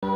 Every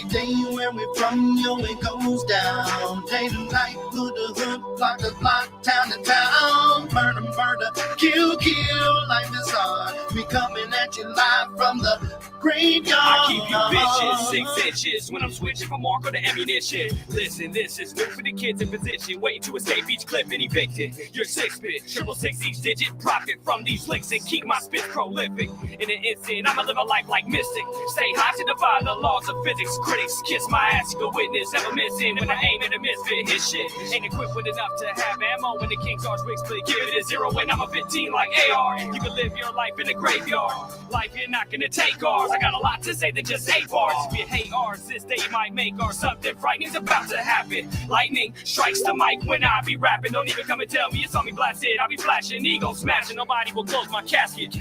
day where we from, yo, it goes down. Day to night, hood to hood, block to block, town to town. Murder, murder, kill, kill, life is hard. We coming at you live from the graveyard. I keep you bitches 6 inches when I'm switching from Marco to ammunition. Listen, this is new for the kids in position, waiting to escape each clip and evicted. You're 6-bit, 666 each digit, profit from these licks and keep my spits prolific. In an instant, I'ma live a life like Mystic. Stay high to defy the laws of physics. Critics kiss my ass, you can witness, ever missing when I aim at a misfit. His shit ain't equipped with enough to have ammo when the King's Arch wig split. Give it a 0 when I'm a 15 like AR. You can live your life in a graveyard. Life you're not gonna take ours. I got a lot to say that just 8 bars. If you hate ours, this day might make ours. Something frightening's about to happen. Lightning strikes the mic when I be rapping. Don't even come and tell me you saw me blasted. I'll be flashing, ego smashing. Nobody will close my casket.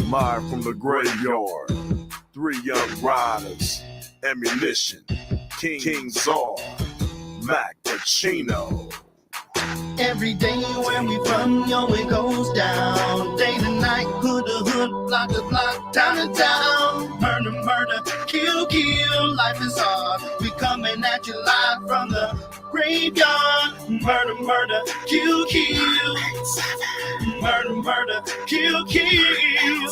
Live from the graveyard, 3 young riders, ammunition, King Czar, Mac Pacino. Every day where we from, yo, it goes down. Day to night, hood to hood, block to block, town to town. Murder, murder, kill, kill, life is hard. We coming at you live from the graveyard. Murder, murder, kill, kill. Murder, murder, kill, kill.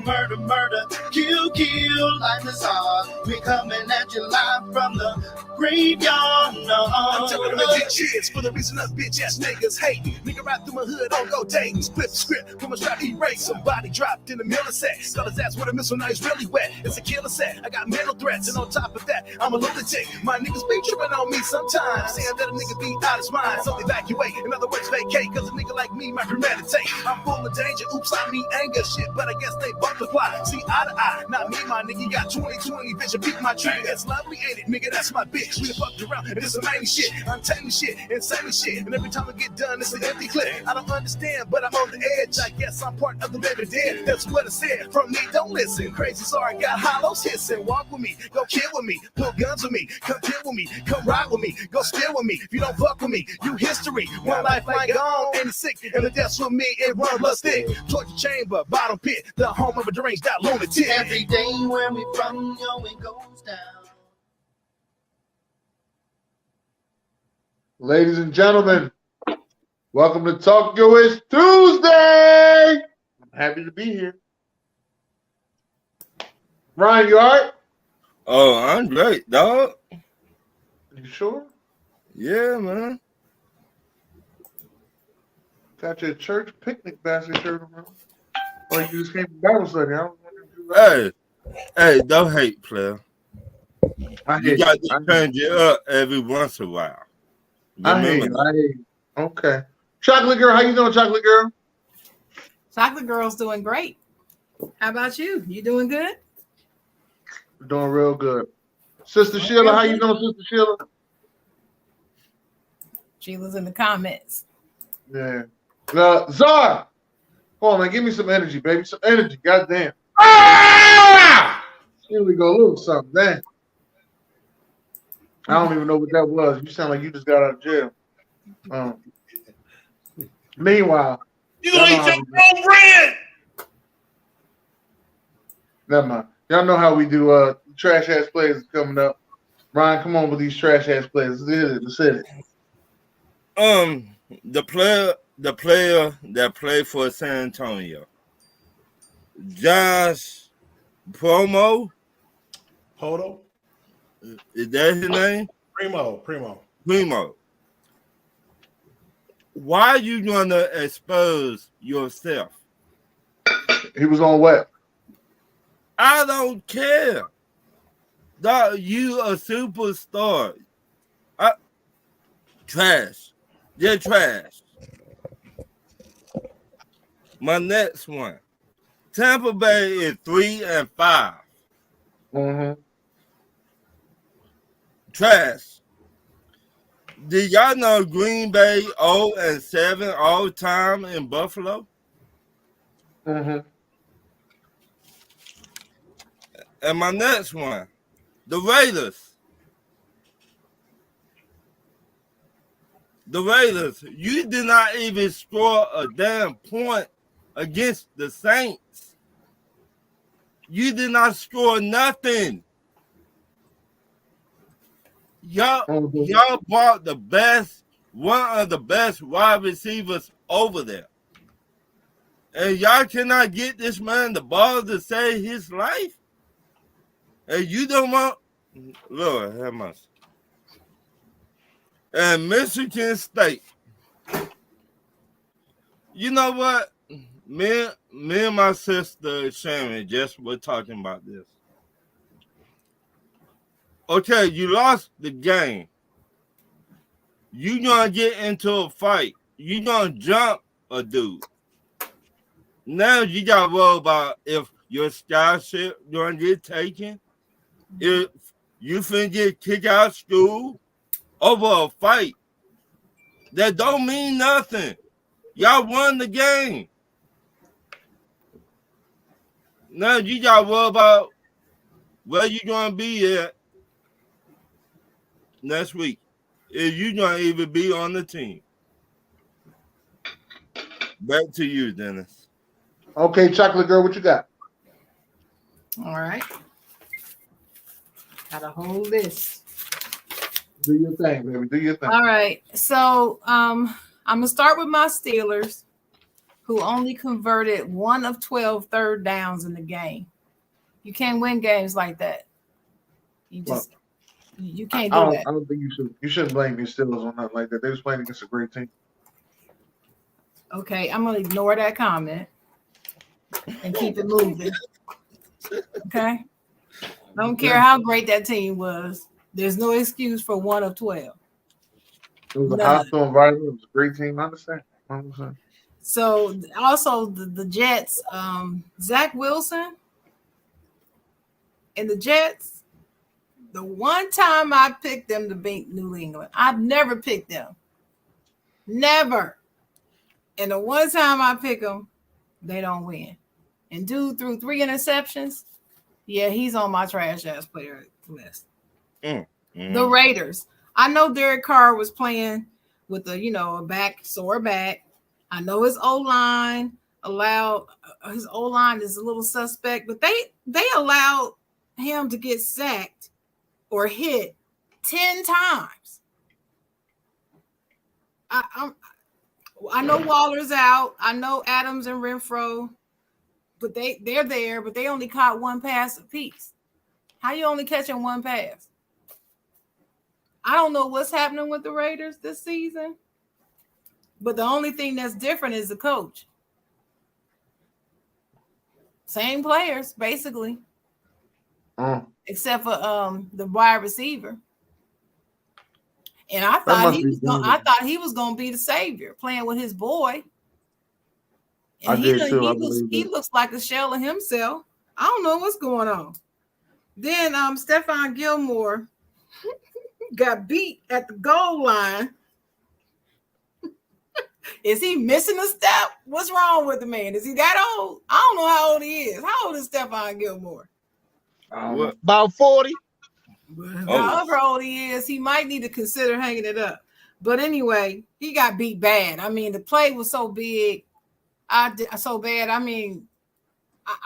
Murder, murder, kill, kill, life is hard. We coming at you live from the graveyard. No. I'm telling them to cheers for the reason us bitch ass niggas hate. Nigga rap through my hood on go days. Flip the script from a strap erase. Somebody dropped in the middle of sex. Got his ass with a missile, now he's really wet. It's a killer set. I got mental threats, and on top of that, I'm a lunatic. My niggas be tripping on me sometimes, saying that a nigga be out his mind. So evacuate, in other words, vacate. Cause a nigga like me might premeditate. I'm full of danger. Oops, I mean anger shit, but I guess they both apply. See eye to eye, not me, my nigga. Got 20/20 vision, beat my trigger. It's lovely, ain't it, nigga? That's my bitch. We done fucked around, and this is amazing shit, untaming shit, insane shit. And every time I get done, it's an empty clip. I don't understand, but I'm on the edge. I guess I'm part of the living dead. That's what I said. From me, don't listen. Crazy, sorry, got hollows hissing. Walk with me, go kill with me, pull guns with me, come kill with me, come ride with me, go steal with me. If you don't fuck with me, you history. One life like gone, and it's sick. And the death's with me, it run blood stick. Torture chamber, bottom pit, the home of a deranged out lunatic. Every day where we from, yo, it goes down. Ladies and gentlemen, welcome to Tokyo is Tuesday. I'm happy to be here. Ryan, you all right? Oh, I'm great, dog. You sure? Yeah, man. Got your church picnic basket shirt around. Or you just came from Bible study. I don't want to do that. Hey, don't hate, player. I You hate got you. to change it up every once in a while. I hate you. Okay. Chocolate girl, how you doing, chocolate girl? Chocolate girl's doing great. How about you? You doing good? Doing real good. Sister Sheila, how you doing, Sister Sheila? Sheila's in the comments. Yeah. Czar, hold on, man. Give me some energy, baby. Some energy. Goddamn. Ah! Here we go. A little something. Damn. I don't even know what that was. You sound like you just got out of jail. Meanwhile, You gonna eat your own bread? never mind. Y'all know how we do. Trash ass plays coming up. Ryan, come on with these trash ass plays. Let's hit it. The player that played for San Antonio, Josh Poto. Is that his name? Primo. Why are you gonna expose yourself? He was on what? I don't care. Dog, you a superstar. Trash. You're trash. My next one. Tampa Bay is 3-5. Mm-hmm. Trash. Did y'all know Green Bay 0-7 all time in Buffalo? Mm-hmm. And my next one, the Raiders. The Raiders, you did not even score a damn point against the Saints. You did not score nothing. Y'all brought one of the best wide receivers over there. And y'all cannot get this man the ball to save his life. And you don't want, Lord have mercy. And Michigan State. You know what? Me and my sister Sharon just were talking about this. Okay, you lost the game. You gonna get into a fight. You gonna jump a dude. Now you gotta worry about if your scholarship gonna get taken. If you finna get kicked out of school over a fight. That don't mean nothing. Y'all won the game. Now you gotta worry about where you gonna be at next week. If you gonna even be on the team. Back to you, Dennis. Okay, Chocolate Girl, what you got? All right. Got a whole list. Do your thing, baby. Do your thing. All right. So I'm gonna start with my Steelers, who only converted 1 of 12 third downs in the game. You can't win games like that. You just you can't do that. I don't think you shouldn't blame your Steelers on nothing like that. They was playing against a great team. Okay, I'm gonna ignore that comment and keep it moving. Okay. I don't care how great that team was. There's no excuse for 1 of 12. It was a hostile environment. It was a great team. I understand. So also the Jets, Zach Wilson and the Jets, the one time I picked them to beat New England, I've never picked them. Never. And the one time I pick them, they don't win. And dude threw 3 interceptions. Yeah, he's on my trash ass player list. The Raiders. I know Derek Carr was playing with a sore back. I know his O-line his O-line is a little suspect, but they allowed him to get sacked or hit 10 times. I know Waller's out. I know Adams and Renfro, but they're there, but they only caught 1 pass apiece. How you only catching 1 pass? I don't know what's happening with the Raiders this season, but the only thing that's different is the coach. Same players, basically, except for the wide receiver. And I thought he was going to be the savior, playing with his boy. And he looks like a shell of himself. I don't know what's going on. Then Stephon Gilmore got beat at the goal line. Is he missing a step? What's wrong with the man? Is he that old? I don't know how old he is. How old is Stephon Gilmore? About 40. However old he is, he might need to consider hanging it up. But anyway, he got beat bad. I mean, the play was so big, so bad. I mean,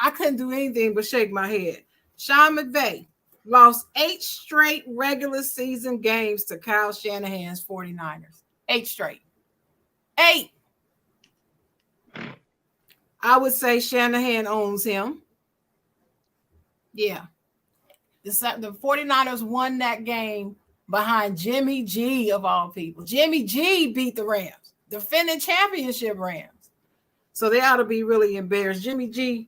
I couldn't do anything but shake my head. Sean McVay lost 8 straight regular season games to Kyle Shanahan's 49ers. 8 straight. 8. I would say Shanahan owns him. Yeah. The 49ers won that game behind Jimmy G of all people. Jimmy G beat the Rams, defending championship Rams. So they ought to be really embarrassed. Jimmy G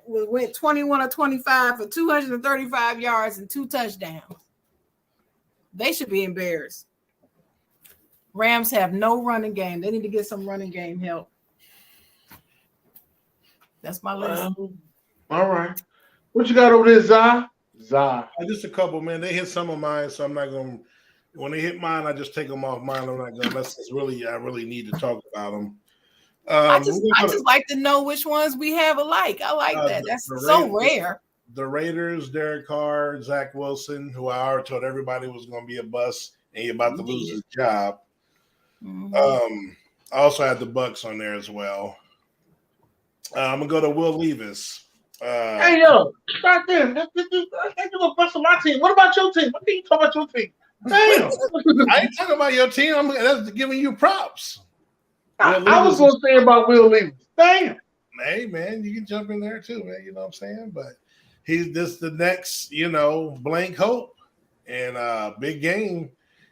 went 21 or 25 for 235 yards and 2 touchdowns. They should be embarrassed. Rams have no running game. They need to get some running game help. That's my list. All right. What you got over there, Zah? Just a couple, man. They hit some of mine, so I'm not going to When they hit mine, I just take them off mine. I'm not going unless it's really I really need to talk about them. I just like to know which ones we have alike. I like that. That's so rare. The Raiders, Derek Carr, Zach Wilson, who I already told everybody was going to be a bust, and he's about to lose his job. I also had the Bucks on there as well. I'm gonna go to Will Levis. Hey yo, start there. Let's do a bust on my team. What about your team? What can you talk about your team? Damn. I ain't talking about your team. That's giving you props. I was gonna say about Will Levis. Damn. Hey man, you can jump in there too, man. You know what I'm saying? But he's just the next, blank hope and big game.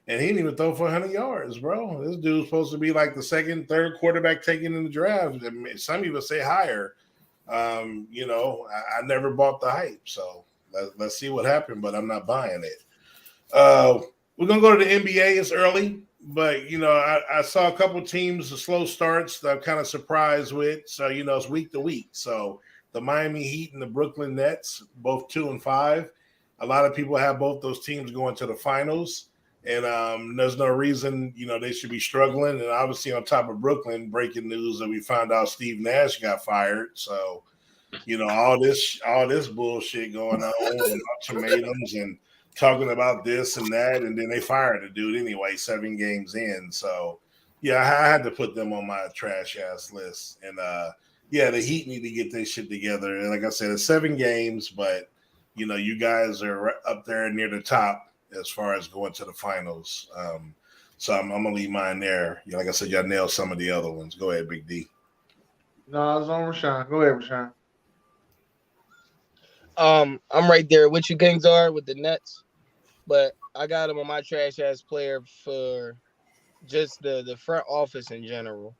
And he didn't even throw for 100 yards, bro. This dude's supposed to be like the second, third quarterback taken in the draft. Some even say higher. I never bought the hype. So let's see what happened, but I'm not buying it. We're going to go to the NBA. It's early, but, I saw a couple teams, the slow starts that I'm kind of surprised with. So, it's week to week. So the Miami Heat and the Brooklyn Nets, both 2-5. A lot of people have both those teams going to the finals. And there's no reason, they should be struggling. And obviously on top of Brooklyn, breaking news that we found out Steve Nash got fired. So, all this bullshit going on, ultimatums and talking about this and that. And then they fired the dude anyway, 7 games in. So, yeah, I had to put them on my trash ass list. And, the Heat need to get their shit together. And like I said, it's 7 games, but, you guys are up there near the top as far as going to the finals. So I'm going to leave mine there. Like I said, y'all nailed some of the other ones. Go ahead, Big D. No, I was on Rashawn. Go ahead, Rashawn. I'm right there with you, Kings are with the Nets, but I got him on my trash ass player for just the front office in general,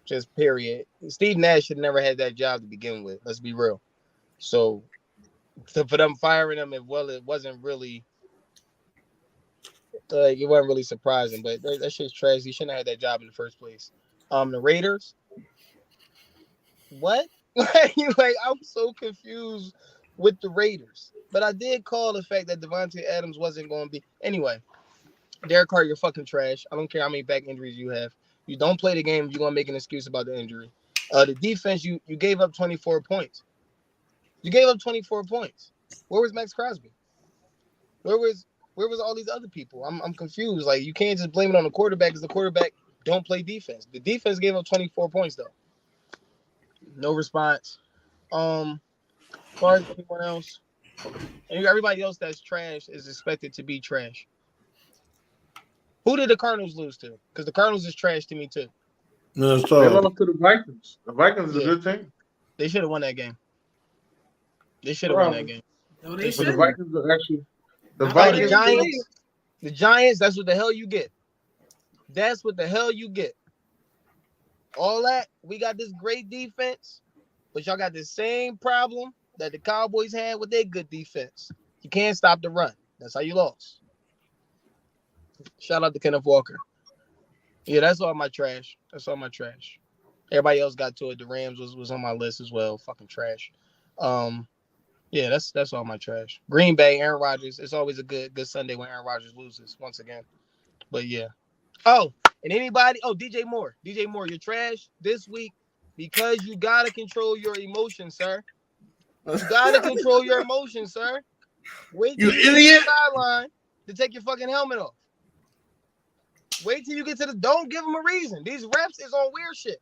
just period. Steve Nash should never had that job to begin with. Let's be real. So for them firing him, it wasn't really it wasn't really surprising, but that shit's trash. He shouldn't have had that job in the first place. The Raiders, what? I'm so confused with the Raiders. But I did call the fact that Devontae Adams wasn't going to be. Anyway, Derek Carr, you're fucking trash. I don't care how many back injuries you have. You don't play the game, you're going to make an excuse about the injury. The defense, you gave up 24 points. You gave up 24 points. Where was Max Crosby? Where was all these other people? I'm confused. Like, you can't just blame it on the quarterback because the quarterback don't play defense. The defense gave up 24 points, though. No response. As far as anyone else, and everybody else that's trash is expected to be trash. Who did the Cardinals lose to? Because the Cardinals is trash to me, too. No, they lost to the Vikings. The Vikings is a good team. They should have won that game. They should have won that game. No, they The Vikings are actually... The Giants, that's what the hell you get. That's what the hell you get. All that, we got this great defense, but y'all got the same problem that the Cowboys had with their good defense. You can't stop the run. That's how you lost. Shout out to Kenneth Walker. Yeah, that's all my trash. Everybody else got to it. The Rams was on my list as well. Fucking trash. Yeah, that's all my trash. Green Bay, Aaron Rodgers. It's always a good Sunday when Aaron Rodgers loses once again. But yeah. Oh, and anybody? Oh, DJ Moore, you're trash this week because you gotta control your emotions, sir. You gotta control your emotions, sir. Wait till you get to the sideline to take your fucking helmet off. Wait till you get to don't give them a reason. These refs is on weird shit.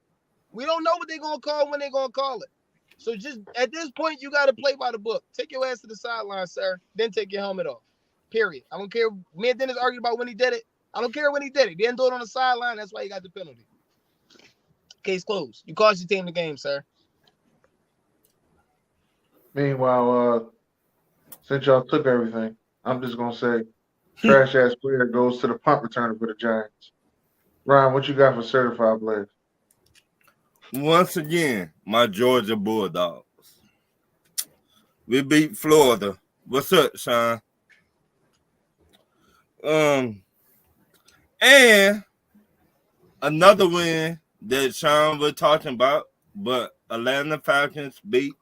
We don't know what they're gonna call when they're gonna call it. So just at this point, you got to play by the book. Take your ass to the sideline, sir. Then take your helmet off. Period. I don't care. Me and Dennis argued about when he did it. I don't care when he did it. He didn't do it on the sideline. That's why he got the penalty. Case closed. You cost your team the game, sir. Meanwhile, since y'all took everything, I'm just going to say trash ass player goes to the punt returner for the Giants. Ryan, what you got for certified players? Once again, my Georgia Bulldogs. We beat Florida. What's up, Sean? And another win that Sean was talking about, but Atlanta Falcons beat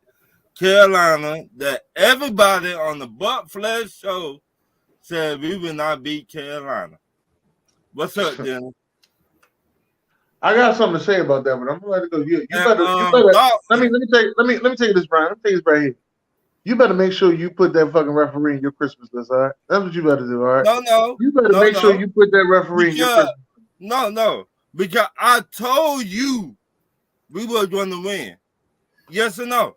Carolina, that everybody on the Buck Flesh show said we will not beat Carolina. What's up, Dennis? I got something to say about that, but I'm gonna let it go. You And, better. dog, Let me tell you this, Brian. Let me tell you this right here. You better make sure you put that fucking referee in your Christmas list. All right, that's what you better do. All right. no. You better make sure you put that referee in your Christmas. No, because I told you we were going to win. Yes or no?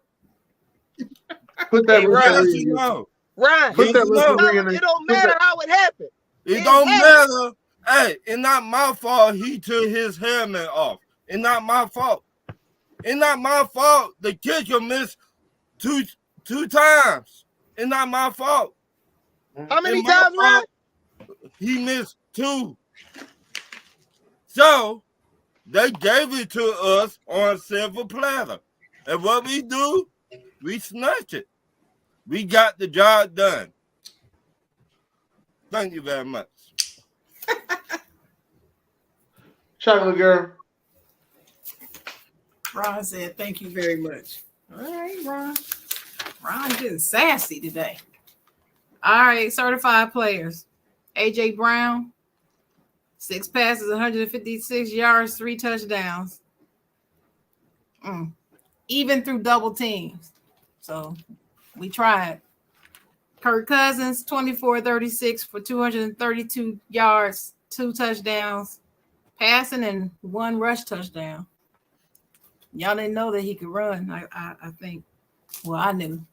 Put that Hey, referee in. No. Ryan, Put that no. referee in. it don't matter how it happened. It don't matter. Hey, it's not my fault he took his helmet off. It's not my fault. It's not my fault the kicker missed two times. It's not my fault. How many It's my times, Ryan? fault he missed 2. So they gave it to us on a silver platter. And what we do, we snatch it. We got the job done. Thank you very much. Chocolate girl. Ron said, thank you very much. All right, Ron. Ron getting sassy today. All right, certified players. AJ Brown, 6 passes, 156 yards, 3 touchdowns. Even through double teams. So we tried. Kirk Cousins, 24-36 for 232 yards, 2 touchdowns, passing and 1 rush touchdown. Y'all didn't know that he could run, I think. Well, I knew.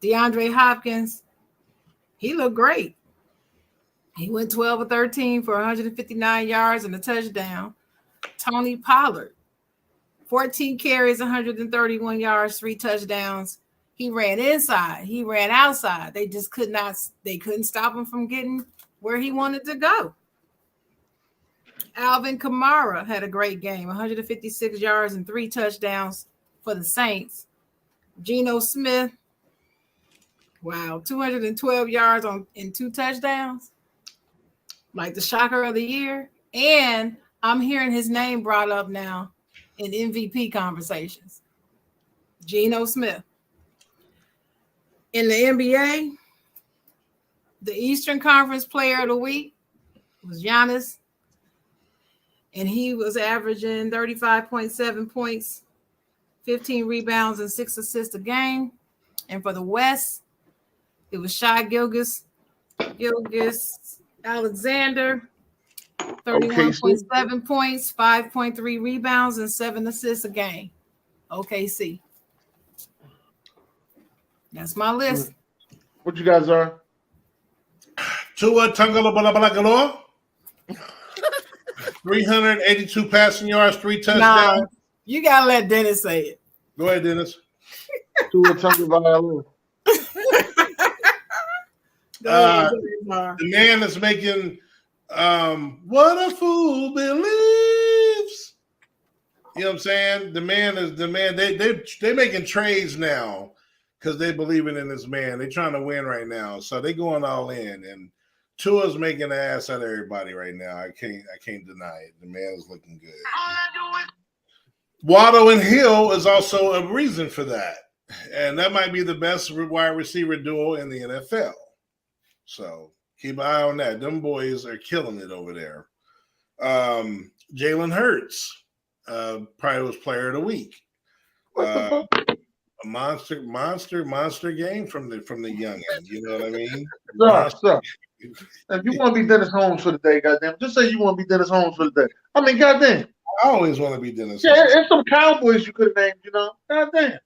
DeAndre Hopkins, he looked great. He went 12 of 13 for 159 yards and a touchdown. Tony Pollard, 14 carries, 131 yards, 3 touchdowns. He ran inside. He ran outside. They just couldn't stop him from getting where he wanted to go. Alvin Kamara had a great game, 156 yards and 3 touchdowns for the Saints. Geno Smith, wow, 212 yards and 2 touchdowns. Like the shocker of the year. And I'm hearing his name brought up now in MVP conversations. Geno Smith. In the NBA, the Eastern Conference Player of the Week was Giannis. And he was averaging 35.7 points, 15 rebounds, and 6 assists a game. And for the West, it was Shai Gilgeous Alexander, 31.7 points, 5.3 rebounds, and 7 assists a game. OKC. That's my list. What you guys are? Tua Tagovailoa, 382 passing yards, 3 touchdowns. Nah, you gotta let Dennis say it. Go ahead, Dennis. Tua Tagovailoa. The man is making what a fool believes. You know what I'm saying? The man. They making trades now because they believing in this man. They're trying to win right now, so they going all in. And Tua's making an ass out of everybody right now. I can't deny it. The man is looking good. Waddle and Hill is also a reason for that, and that might be the best wide receiver duo in the NFL. So keep an eye on that. Them boys are killing it over there. Jalen Hurts probably was player of the week. A monster game from the youngin. You know what I mean? Stop. If you want to be Dennis Holmes for the day, goddamn, just say you want to be Dennis Holmes for the day. I mean, goddamn. I always want to be Dennis. Yeah, there's some Cowboys you could have named, you know. Goddamn.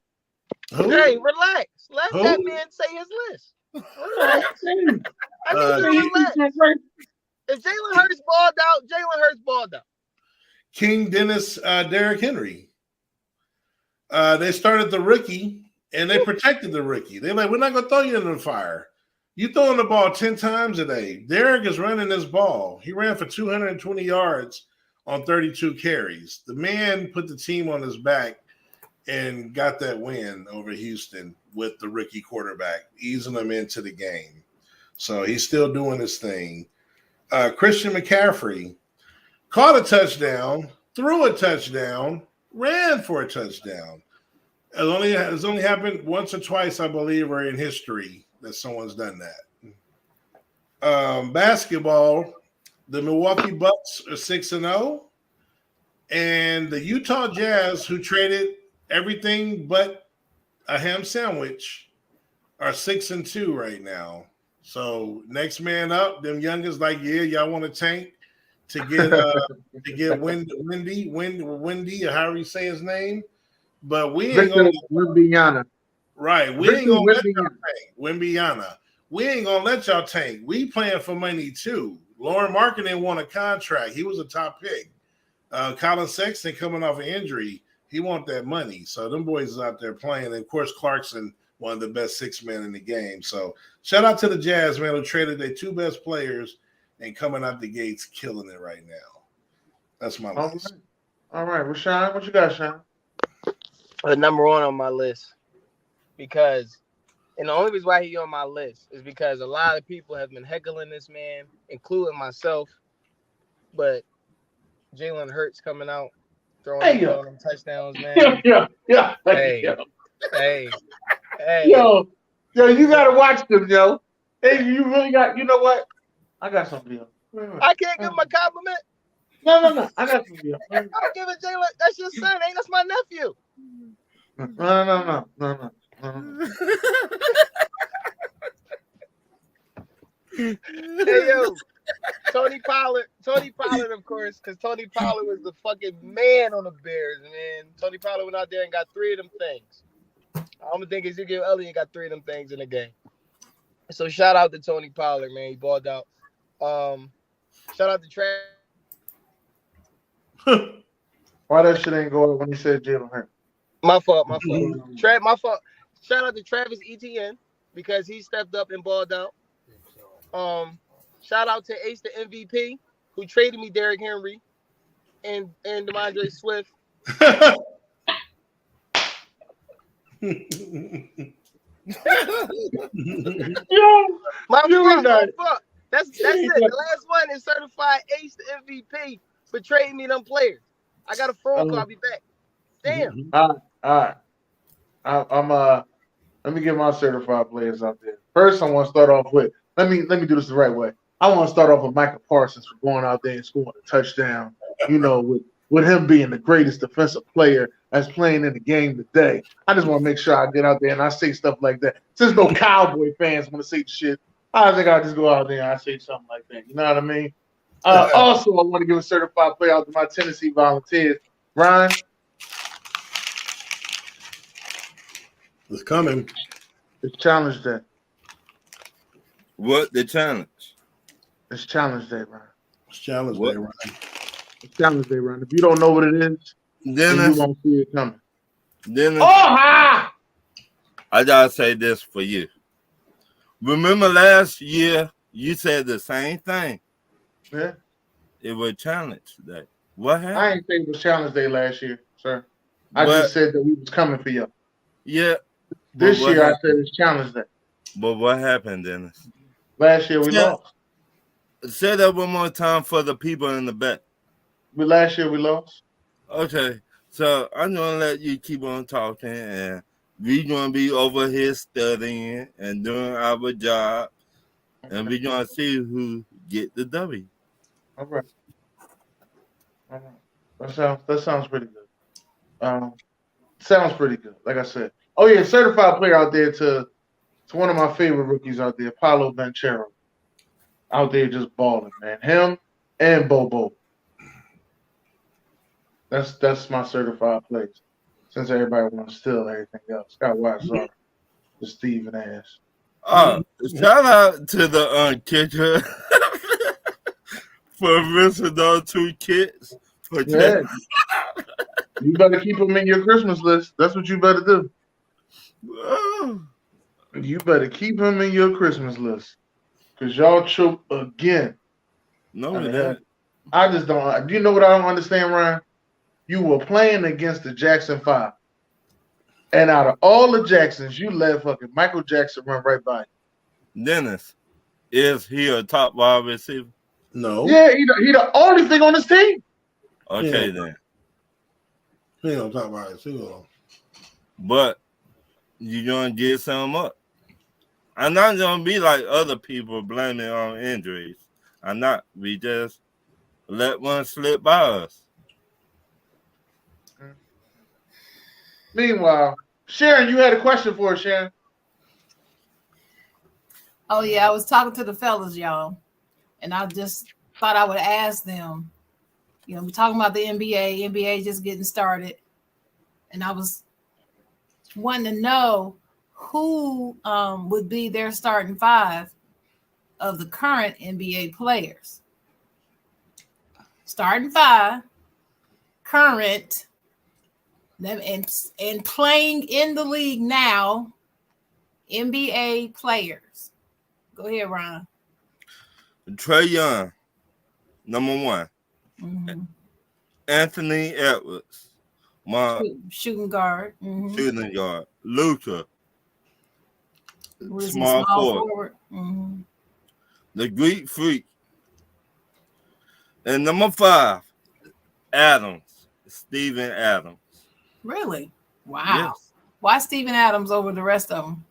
Hey, relax. Let that man say his list. Relax. If Jalen Hurts balled out, Jalen Hurts balled out. King Dennis, Derrick Henry. They started the rookie and they protected the rookie. They're like, we're not going to throw you in the fire. You throwing the ball 10 times a day. Derrick is running this ball. He ran for 220 yards on 32 carries. The man put the team on his back and got that win over Houston with the rookie quarterback, easing them into the game. So he's still doing his thing. Christian McCaffrey caught a touchdown, threw a touchdown, ran for a touchdown. It's only happened once or twice, I believe, or in history that someone's done that. Basketball, the Milwaukee Bucks are 6-0, and the Utah Jazz, who traded everything but a ham sandwich, are 6-2 right now. So next man up, them youngest like, yeah, y'all want to tank to get Wendy, or however you say his name, but we ain't Victor gonna Wembanyama. right. We ain't Victor gonna let y'all Wembanyama. tank. Wembyana. We ain't gonna let y'all tank. We playing for money too. Lauren Marketing won a contract. He was a top pick. Colin Sexton coming off an injury. He want that money. So them boys is out there playing. And of course, Clarkson, one of the best 6 men in the game. So shout out to the Jazz, man, who traded their 2 best players and coming out the gates killing it right now. That's my list. All right. Well, Sean, what you got, Sean? The number 1 on my list, because, and the only reason why he's on my list is because a lot of people have been heckling this man, including myself. But Jalen Hurts coming out, throwing them touchdowns, man. Yeah. Hey. Yo, you gotta watch them, yo. Hey, you really got. You know what? I got something, yo. I can't give him a compliment. No. I got something, yo. I'm giving Jalen. That's your son, ain't? That's my nephew. No. Hey, yo. Tony Pollard, of course, because Tony Pollard was the fucking man on the Bears, man. Tony Pollard went out there and got 3 of them things. I'm gonna think Ezekiel Elliott got 3 of them things in the game. So shout out to Tony Pollard, man. He balled out. Shout out to Travis. Why that shit ain't going when he said Jalen Hurts? My fault. My fault. Shout out to Travis Etienne because he stepped up and balled out. Shout out to Ace the MVP who traded me Derrick Henry and DeMondre Swift. My fault. That's it. The last one is certified Ace the MVP for trading me them players. I got a phone call. I'll be back. Damn. All right. Let me get my certified players out there. First, I want to start off with. Let me do this the right way. I want to start off with Michael Parsons for going out there and scoring a touchdown. You know, with him being the greatest defensive player that's playing in the game today. I just want to make sure I get out there and I say stuff like that. Since no Cowboy fans want to say shit, I think I'll just go out there and I say something like that. You know what I mean? Also, I want to give a certified player out to my Tennessee Volunteers. Ryan? It's coming. It's challenge day. What the challenge? It's challenge day, Ryan. It's challenge day, Ryan. It's challenge day, Ryan. If you don't know what it is, then you won't see it coming. I gotta say this for you. Remember last year you said the same thing. Yeah. It was challenge day. What happened? I ain't say it was challenge day last year, sir. I just said that we was coming for you. Yeah. This year I said it's challenge day. But what happened, Dennis? Last year we lost. Say that one more time for the people in the back. Last year we lost. Okay. So I'm gonna let you keep on talking, and we're gonna be over here studying and doing our job, and we're gonna see who get the W. All right. That sounds pretty good. Sounds pretty good. Like I said. Oh yeah, certified player out there to one of my favorite rookies out there, Paulo Banchero. Out there just balling, man. Him and Bobo. That's my certified place. Since everybody wants to steal everything else. Got watch the Steven ass. Shout out to the kicker for missing those 2 kids. Yeah. You better keep them in your Christmas list. That's what you better do. You better keep them in your Christmas list. Because y'all choke again. No, I just don't. Do you know what I don't understand, Ryan? You were playing against the Jackson 5. And out of all the Jacksons, you let fucking Michael Jackson run right by you. Dennis, is he a top wide receiver? No. Yeah, he the only thing on his team. Okay, then. He don't talk about it too. But you're going to get some up. I'm not going to be like other people blaming on injuries. I'm not. We just let one slip by us. Meanwhile, Sharon, you had a question for us, Sharon. Oh yeah, I was talking to the fellas, y'all, and I just thought I would ask them. You know, we're talking about the NBA. NBA just getting started, and I was wanting to know who would be their starting five of the current NBA players. Starting five, current, and playing in the league now, NBA players. Go ahead, Ron. Trae Young, number one. Mm-hmm. Anthony Edwards, my Shooting guard. Mm-hmm. shooting guard. Luka, What is he, small small forward. forward? Mm-hmm. The Greek Freak. And number 5, Adams, Steven Adams. Really? Wow. Yes, Why Steven Adams over the rest of them?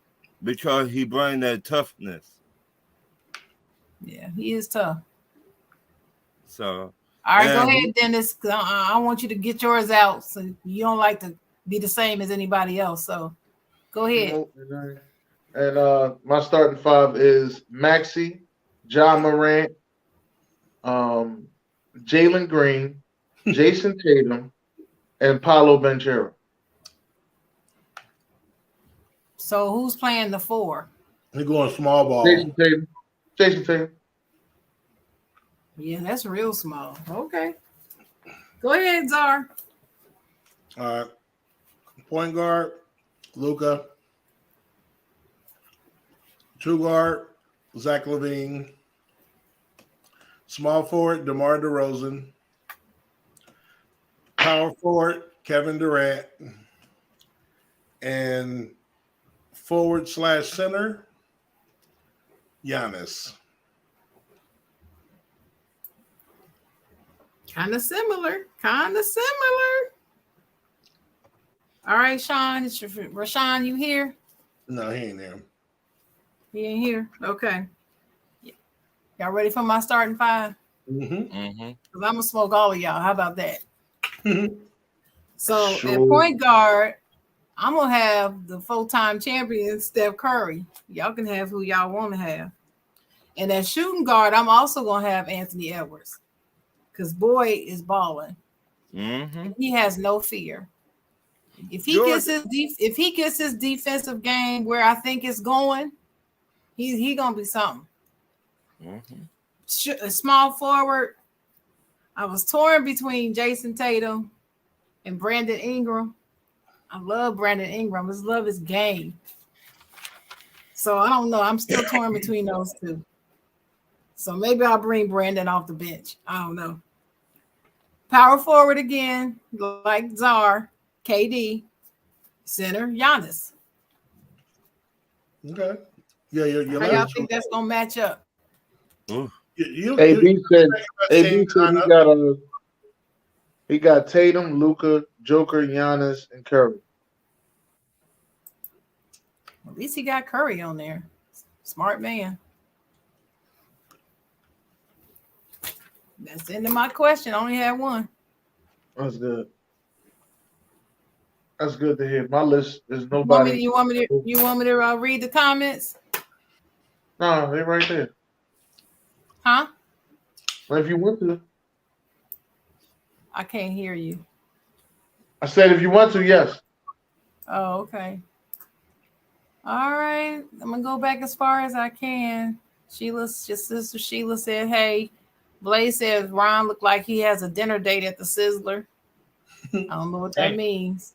because he brings that toughness. Yeah, he is tough. So, All right, go and ahead, Dennis. I want you to get yours out. So you don't like to be the same as anybody else. So go ahead. And my starting five is Maxey, John Morant, Jalen Green, Jason Tatum, and Paolo Banchero. So who's playing the 4? He going small ball. Jason Tatum. Jason Tatum. Yeah, that's real small. Okay. Go ahead, Czar. All right. Point guard, Luka. Two guard, Zach LaVine. Small forward, DeMar DeRozan. Power forward, Kevin Durant. And forward/center, Giannis. Kind of similar. All right, Sean. Rashawn, you here? No, he ain't there. He ain't here. Okay. Y'all ready for my starting five? Mm-hmm. Because I'm going to smoke all of y'all. How about that? So Sure. at point guard, I'm going to have the full-time champion, Steph Curry. Y'all can have who y'all want to have. And at shooting guard, I'm also going to have Anthony Edwards. Because boy is balling. mm-hmm. He has no fear. If he gets his defensive game where I think it's going, he gonna be something. Mm-hmm. A small forward. I was torn between Jason Tatum and Brandon Ingram. I love Brandon Ingram. I just love his game. So I don't know. I'm still torn between those two. So maybe I'll bring Brandon off the bench. I don't know. Power forward again, like Czar, KD. Center, Giannis. Okay. Yeah, How y'all think that's gonna match up? AB said he got Tatum, Luka, Joker, Giannis, and Curry. At least he got Curry on there. Smart man. That's the end of my question. I only had one. That's good. That's good to hear. My list is You nobody. want me to read the comments? No, they're right there. Huh? Well, if you want to. I can't hear you. I said if you want to, yes. Oh, okay. All right. I'm gonna go back as far as I can. Sister Sheila said, hey, Blaze says Ron looked like he has a dinner date at the Sizzler. I don't know what that means.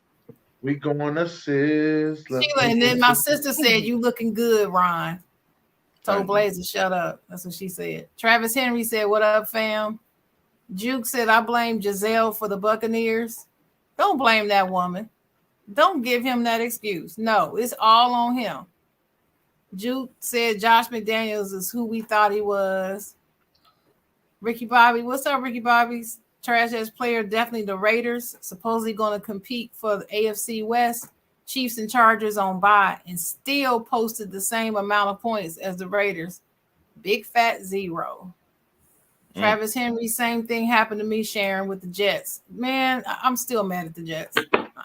We going to Sizzler. Sheila, and then my sister said, you looking good, Ron. Told Blaze to shut up. That's what she said. Travis Henry said, what up, fam? Juke said, I blame Giselle for the Buccaneers. Don't blame that woman. Don't give him that excuse. No, it's all on him. Juke said Josh McDaniels is who we thought he was. Ricky Bobby, what's up, Ricky Bobby's trash ass player? Definitely the Raiders. Supposedly going to compete for the AFC West. Chiefs and Chargers on bye and still posted the same amount of points as the Raiders. Big fat 0. Travis Henry, same thing happened to me, Sharon, with the Jets. Man, I'm still mad at the Jets.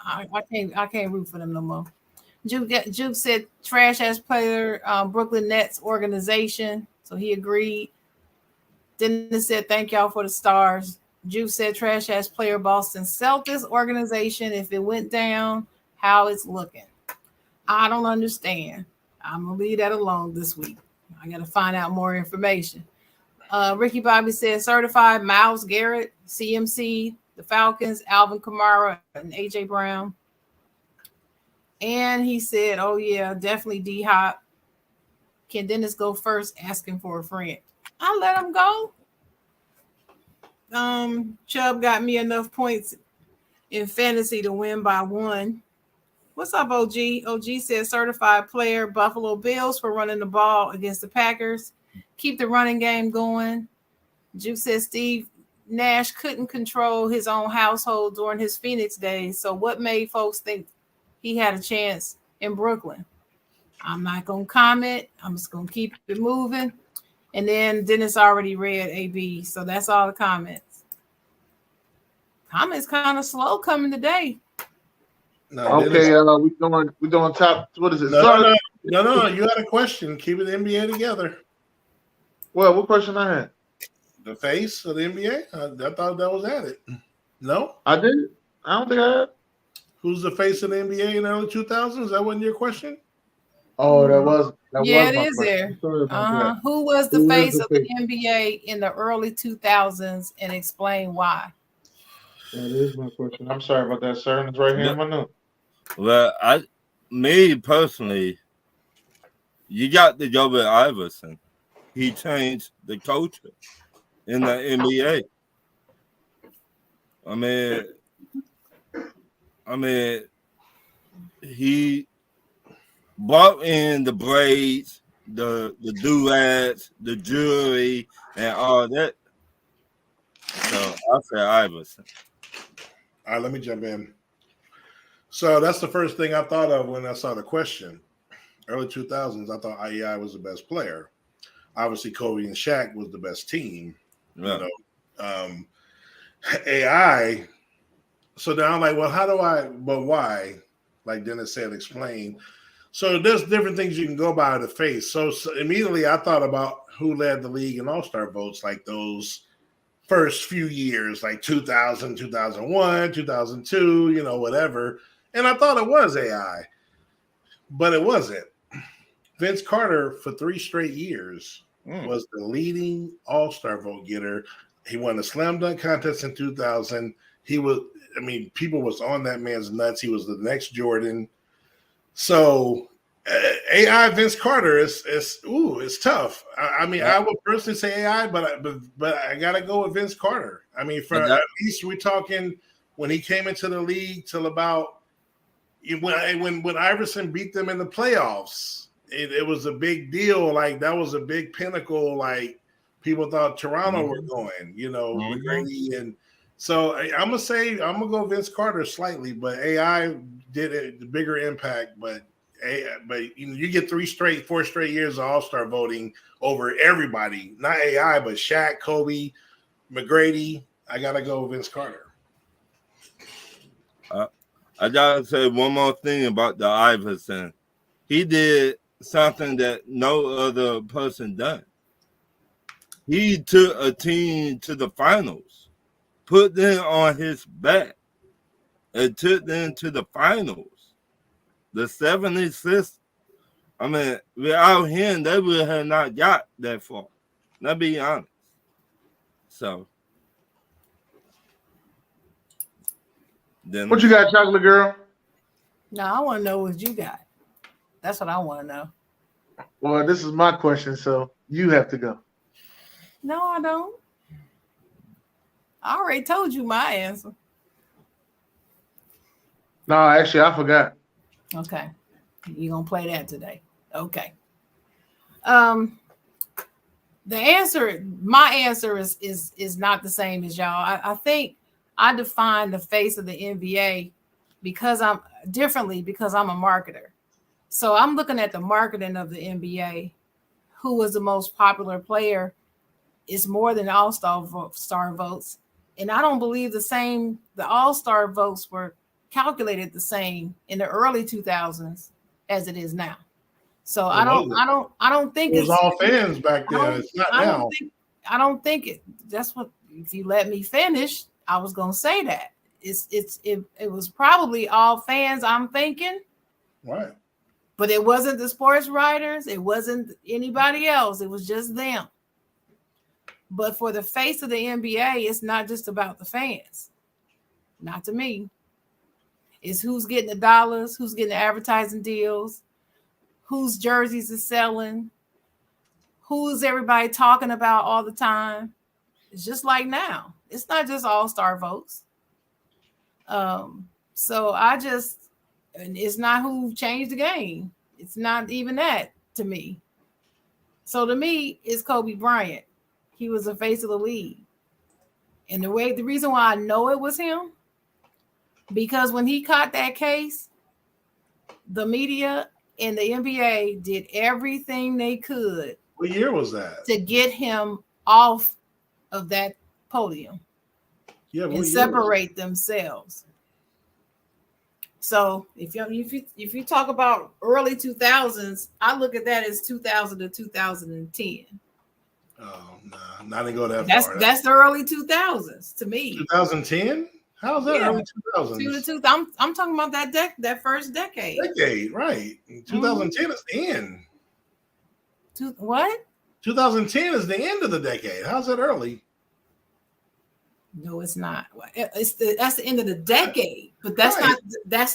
I can't root for them no more. Juke said trash ass player, Brooklyn Nets organization. So he agreed. Dennis said thank y'all for the stars. Juke said trash ass player, Boston Celtics organization. If it went down, how it's looking. I don't understand. I'm gonna leave that alone this week. I gotta find out more information. Ricky Bobby said certified Myles Garrett, CMC, the Falcons, Alvin Kamara, and AJ Brown. And he said, oh yeah, definitely D-Hop. Can Dennis go first asking for a friend? I'll let him go. Chubb got me enough points in fantasy to win by 1. What's up, OG? OG said certified player, Buffalo Bills for running the ball against the Packers. Keep the running game going. Juke said Steve Nash couldn't control his own household during his Phoenix days. So what made folks think he had a chance in Brooklyn? I'm not going to comment. I'm just going to keep it moving. And then Dennis already read AB. So that's all the comments. Comments kind of slow coming today. No, Okay, Dennis, we doing top. What is it? no. You had a question. Keeping the NBA together. Well, what question I had? The face of the NBA. I thought that was at it. No, I did. I don't think I had. Who's the face of the NBA in the early 2000s? That wasn't your question. Oh, that was it my is question. there. Sorry about that. Who was the face of the face? NBA in the early 2000s and explain why? That is my question. I'm sorry about that, sir. It's right here in my note. Well, me personally, you got to go with Iverson. He changed the culture in the NBA. I mean, he brought in the braids, the do-rags, the jewelry, and all that. So I say Iverson. All right, let me jump in. So that's the first thing I thought of when I saw the question. Early 2000s, I thought IEI was the best player. Obviously, Kobe and Shaq was the best team. Yeah. You know, AI. So now I'm like, well, but why? Like Dennis said, explain. So there's different things you can go by the face. So immediately I thought about who led the league in all-star votes, like those first few years, like 2000, 2001, 2002, whatever. And I thought it was AI, but it wasn't. Vince Carter, for 3 straight years, was the leading all-star vote getter. He won the slam dunk contest in 2000. People was on that man's nuts. He was the next Jordan. So AI Vince Carter it's tough. I would personally say AI, but I gotta go with Vince Carter. At least we're talking when he came into the league till about when Iverson beat them in the playoffs. It was a big deal. Like that was a big pinnacle. Like people thought Toronto were going. McGrady and. So I'm gonna go Vince Carter slightly, but AI did the bigger impact. But you get 4 straight years of All-Star voting over everybody, not AI, but Shaq, Kobe, McGrady. I gotta go Vince Carter. I gotta say one more thing about the Iverson. He did something that no other person done. He took a team to the finals, put them on his back, and took them to the finals. The 76ers, without him, they would have not got that far. Let's be honest. So, then What you got, chocolate girl? No, I want to know what you got. That's what I want to know. Well, this is my question, so you have to go. No, I don't. I already told you my answer. No, actually, I forgot. Okay. You're going to play that today. Okay. My answer is not the same as y'all. I think I define the face of the NBA because I'm a marketer. So I'm looking at the marketing of the NBA, who was the most popular player it's more than all-star votes. And I don't believe the all-star votes were calculated the same in the early 2000s as it is now. So I don't think It was all fans back then. It's not now. I don't think it. That's what. If you let me finish, I was gonna say that it was probably all fans. I'm thinking, Right. but it wasn't the sports writers. It wasn't anybody else. It was just them. But for the face of the NBA, it's not just about the fans. Not to me. It's who's getting the dollars, who's getting the advertising deals, whose jerseys is selling, who's everybody talking about all the time. It's just like now. It's not just all-star votes. So and it's not who changed the game. It's not even that to me. So to me, it's Kobe Bryant. He was the face of the league. And the reason why I know it was him, because when he caught that case, the media and the NBA did everything they could. What year was that? To get him off of that podium. Yeah, and separate themselves. So if you talk about early 2000s, I look at that as 2000 to 2010. Oh no, not to go that far. That's the early 2000s to me. 2010? How is that early 2000s? I'm talking about that first decade. Decade, right? 2010 is the end. What? 2010 is the end of the decade. How's that early? No, it's not. That's the end of the decade, but that's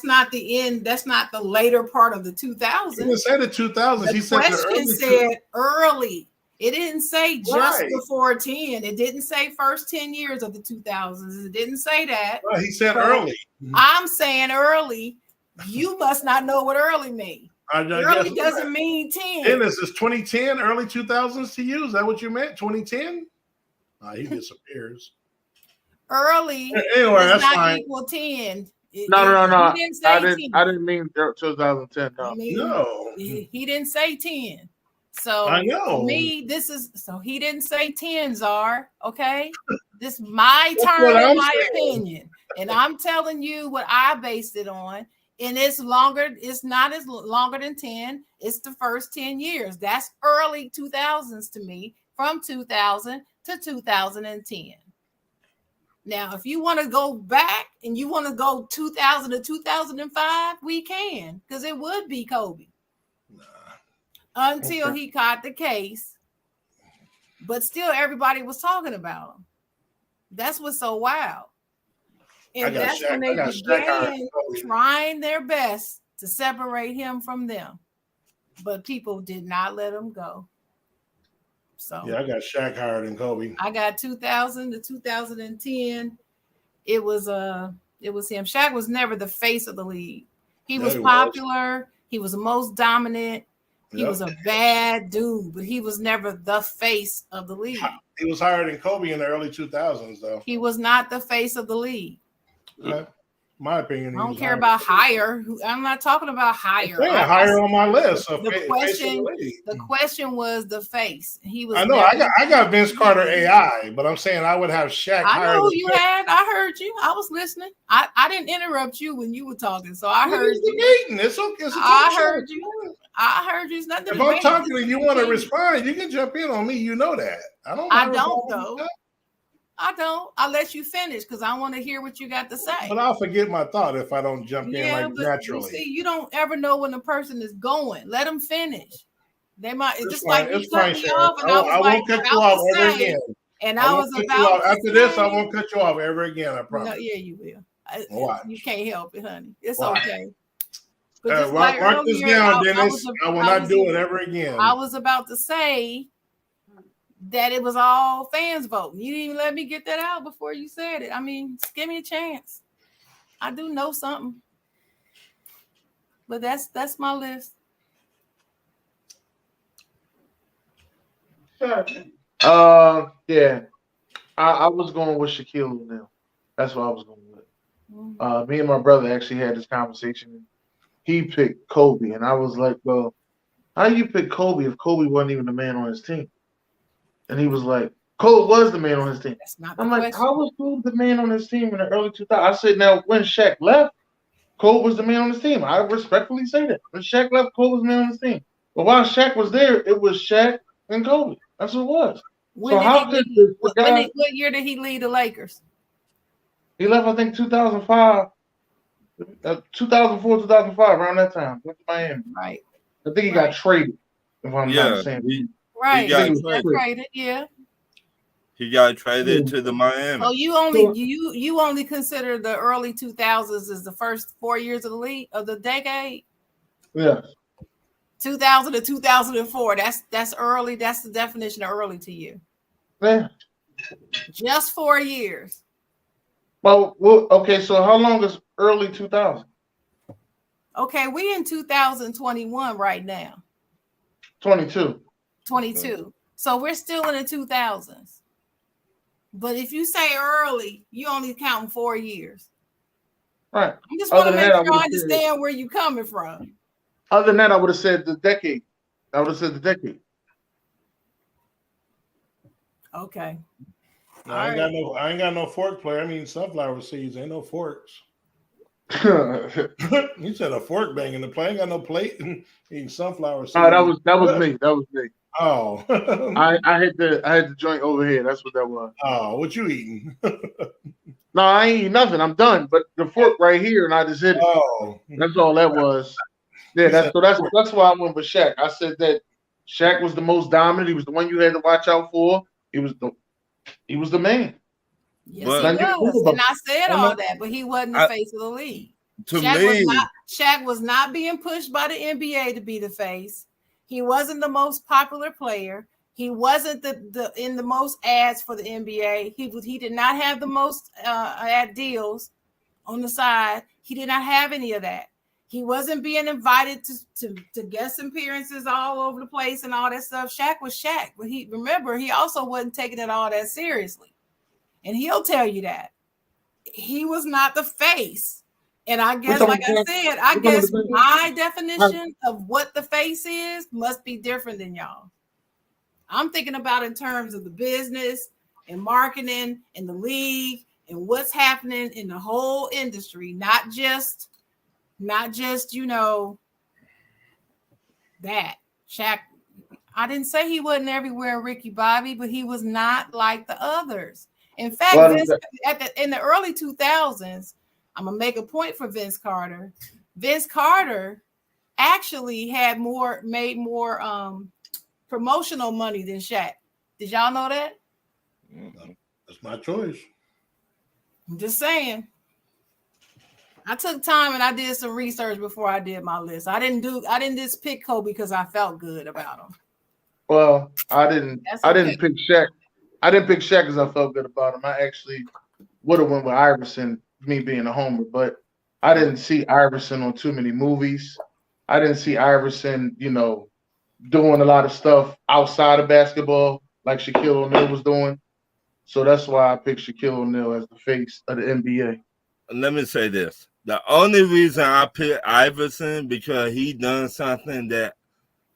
not the end. That's not the later part of the 2000s. He didn't say the 2000s. He said the question said early. It didn't say just before 10. It didn't say first 10 years of the 2000s. It didn't say that. Well, he said early. I'm saying early. You must not know what early means. Early doesn't mean 10. Dennis, is 2010 early 2000s to you? Is that what you meant? 2010? He disappears. Early anyway, does not fine. equal 10. No. He didn't say I 10. didn't mean 2010. No. He didn't say 10. So I know. For me, he didn't say 10, Czar. Okay. This is my turn in my opinion. And I'm telling you what I based it on. And it's not as longer than 10. It's the first 10 years. That's early 2000s to me, from 2000 to 2010. Now, if you want to go back and you want to go 2000 to 2005, we can, because it would be Kobe. Until he caught the case. But still, everybody was talking about him. That's what's so wild. And that's when they began trying their best to separate him from them. But people did not let him go. So yeah, I got Shaq higher than Kobe. I got 2000 to 2010. It was him. Shaq was never the face of the league. He was popular. He was the most dominant. He was a bad dude, but he was never the face of the league. He was higher than Kobe in the early 2000s, though. He was not the face of the league. My opinion. I don't care about higher. I'm not talking about higher. Higher on my list. The question was the face. He was. I know. I got Vince Carter AI, but I'm saying I would have Shaq. I know you had. I heard you. I was listening. I didn't interrupt you when you were talking, so I heard you. Debating. It's okay. I heard you. I heard you. It's nothing. If I'm talking and you want to respond, you can jump in on me. You know that. I don't though. I don't. I'll let you finish because I want to hear what you got to say. But I'll forget my thought if I don't jump in naturally. You see, you don't ever know when the person is going. Let them finish. They might. It's just like you cut me off, and I won't cut you off ever again. And I was about after this, I won't cut you off ever again. I promise. No, yeah, you will. You can't help it, honey. It's okay. Mark this down, Dennis. I will not do it ever again. I was about to say that it was all fans voting. You didn't even let me get that out before you said it. I mean, just give me a chance. I do know something. But that's my list. Yeah. I was going with Shaquille O'Neal. That's what I was going with. Me and my brother actually had this conversation. He picked Kobe, and I was like, well, how do you pick Kobe if Kobe wasn't even the man on his team? And he was like, Kobe was the man on his team. That's not the I'm like, question. how was Kobe the man on his team in the early 2000s? I said, now when Shaq left, Kobe was the man on his team. I respectfully say that. When Shaq left, Kobe was the man on his team. But while Shaq was there, it was Shaq and Kobe. That's what it was. When So did how he could leave? the guy What year did he leave the Lakers? he left? I think 2005, 2004, 2005, around that time. Went to Miami. Right. I think he got traded. If I'm not Yeah, mistaken. Right. got He got traded. traded. Yeah. he got traded to the Miami. Oh, you only consider the early 2000s as the first 4 years of the league of the decade. Yeah. 2000 to 2004. That's early. That's the definition of early to you. Yeah. Just 4 years. Well, okay. So how long is early 2000? Okay, we in 2021 right now. 22. 22. So we're still in the 2000s. But if you say early, you only counting 4 years. Right. I just want Other to than make that, sure I understand where you're coming from. Other than that, I would have said the decade. I would have said the decade. Okay. I ain't got no fork player. I mean sunflower seeds. Ain't no forks. You said a fork banging the plate. I ain't got no plate. Eating sunflower seeds. Oh, that was me. That was me. Oh. I had the joint over here. That's what that was. Oh, what you eating? No, I ain't eating nothing. I'm done. But the fork right here, and I just hit it. Oh. That's all that was. Yeah, that's why I went with Shaq. I said that Shaq was the most dominant. He was the one you had to watch out for. He was the man. Yes, But- he was. And I said all that, but he wasn't the face of the league. To Shaq was not being pushed by the NBA to be the face. He wasn't the most popular player. He wasn't in the most ads for the NBA. He did not have the most ad deals on the side. He did not have any of that. He wasn't being invited to guest appearances all over the place and all that stuff. Shaq was Shaq, but he also wasn't taking it all that seriously. And he'll tell you that. He was not the face. And I guess, like I said, my definition of what the face is must be different than y'all. I'm thinking about in terms of the business and marketing and the league and what's happening in the whole industry, not just that. Shaq, I didn't say he wasn't everywhere, Ricky Bobby, but he was not like the others. In fact, in the early 2000s, I'm gonna make a point for Vince Carter. Vince Carter actually made more promotional money than Shaq. Did y'all know that? That's my choice. I'm just saying. I took time and I did some research before I did my list. I didn't just pick Kobe because I felt good about him. Well, I didn't pick Shaq. I didn't pick Shaq because I felt good about him. I actually would have went with Iverson, me being a homer, but I didn't see Iverson on too many movies. I didn't see Iverson, doing a lot of stuff outside of basketball like Shaquille O'Neal was doing. So that's why I picked Shaquille O'Neal as the face of the NBA. Let me say this. The only reason I picked Iverson because he done something that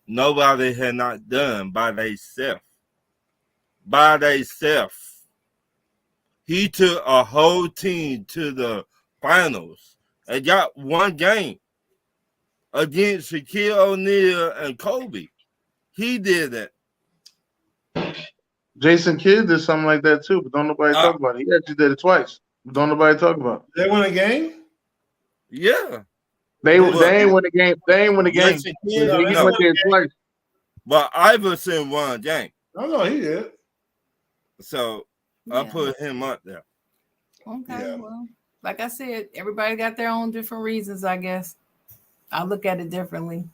nobody had not done by themselves. By themselves. He took a whole team to the finals and got one game against Shaquille O'Neal and Kobe. He did that. Jason Kidd did something like that too, but don't nobody talk about it. He actually did it twice, but don't nobody talk about it. They win a game? Yeah. They ain't win the game. They ain't win the game. Jason He Kidd, went there twice. But Iverson won a game. No, he did. So I put him up there. Okay, well, like I said, everybody got their own different reasons, I guess. I look at it differently.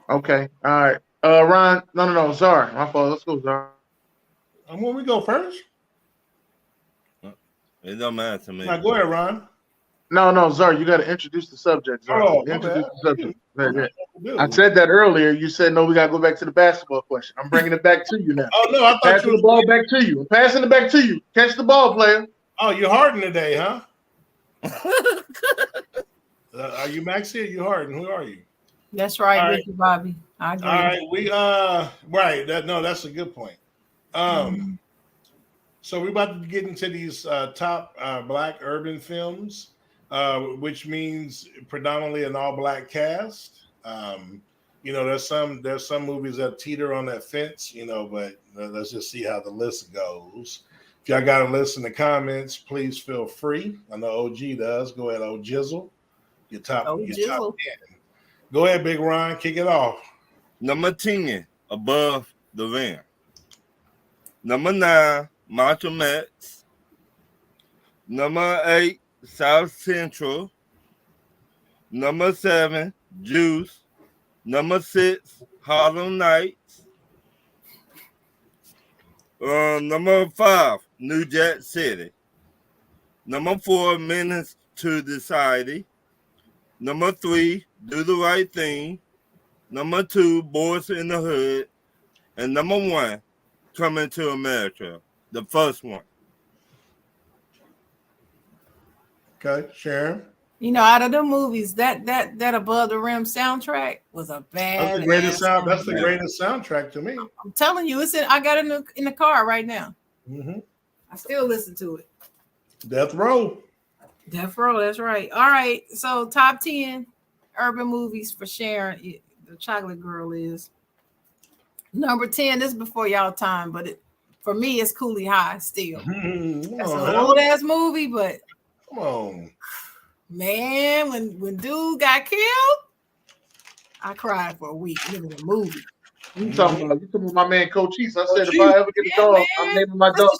Okay, all right. Ron, no, Czar. My fault. Let's go, Czar. When we go first? It don't matter to me. Now, go ahead, Ron. No, Czar, you got to introduce the subject. Czar. Introduce the subject. I said that earlier. You said no. We got to go back to the basketball question. I'm bringing it back to you now. Oh no, I thought passing the ball back to you. I'm passing it back to you. Catch the ball, player. Oh, you're Harden today, huh? Are you Maxie or you Harden? Who are you? That's right, All right. Ricky Bobby. I agree. All right, right. That's a good point. So we're about to get into these top black urban films, which means predominantly an all-black cast. There's some movies that teeter on that fence, but let's just see how the list goes. If y'all got a list in the comments, please feel free. I know OG does. Go ahead, old Jizzle. Your top 10. Go ahead, Big Ron. Kick it off. Number 10, Above the Rim. Number 9, Malcolm X. Number 8, South Central. Number 7, Juice. Number 6, Harlem Nights. Number 5, New Jack City. Number 4, Menace to Society. Number 3, Do the Right Thing. Number 2, Boys in the Hood. And number 1, Coming to America, the first one. Okay, Sharon. Out of the movies, that Above the Rim soundtrack was a bad. That's the greatest sound. That's the greatest soundtrack to me. I'm telling you, I got it in the car right now. Mm-hmm. I still listen to it. Death Row. Death Row, that's right. All right, so top 10 urban movies for Sharon. The Chocolate Girl is number 10. This is before y'all time, but for me, it's Cooley High still. That's an old ass movie, but come on, man, when dude got killed, I cried for a week. It was a movie. You talking about my man Cochise? I said if I ever get a dog, man. I'm naming my dog.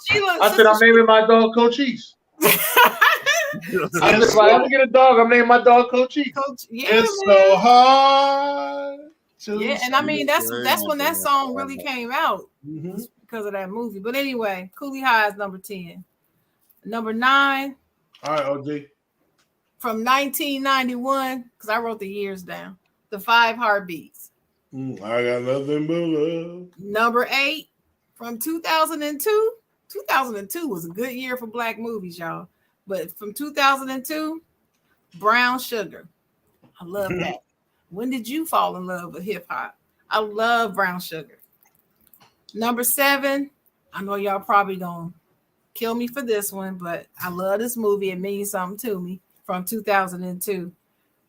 I said I'm naming my dog Cochise. I said if I ever get a dog, I'm naming my dog Cochise. It's so hard. Yeah, and I mean that's when that song really came out because of that movie. But anyway, Cooley High is number 10. Number 9. All right, OG. From 1991, because I wrote the years down. The 5 Heartbeats. I got nothing but love. Number 8, from 2002. 2002 was a good year for black movies, y'all. But from 2002, Brown Sugar. I love that. When did you fall in love with hip hop? I love Brown Sugar. Number 7, I know y'all probably gonna kill me for this one, but I love this movie. It means something to me. From 2002,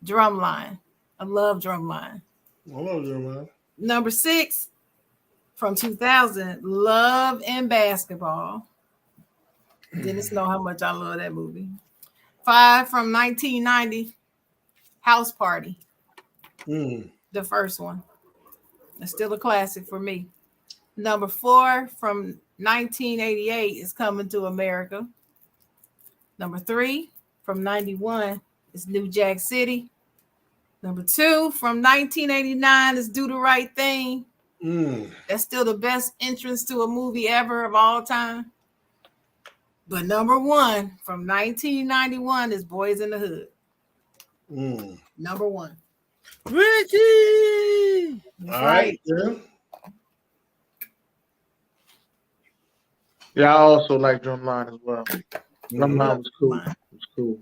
Drumline. I love Drumline. I love Drumline. Number 6, from 2000, Love and Basketball. Dennis know how much I love that movie. 5, from 1990, House Party. The first one. It's still a classic for me. Number 4, from 1988, is Coming to America. Number 3, from 91, is New Jack City. Number 2, from 1989, is Do the Right Thing. That's still the best entrance to a movie ever of all time. But number 1, from 1991, is Boys in the Hood. Number 1. Ricky! That's right. Yeah, I also like Drumline as well. Drumline was cool. It was cool.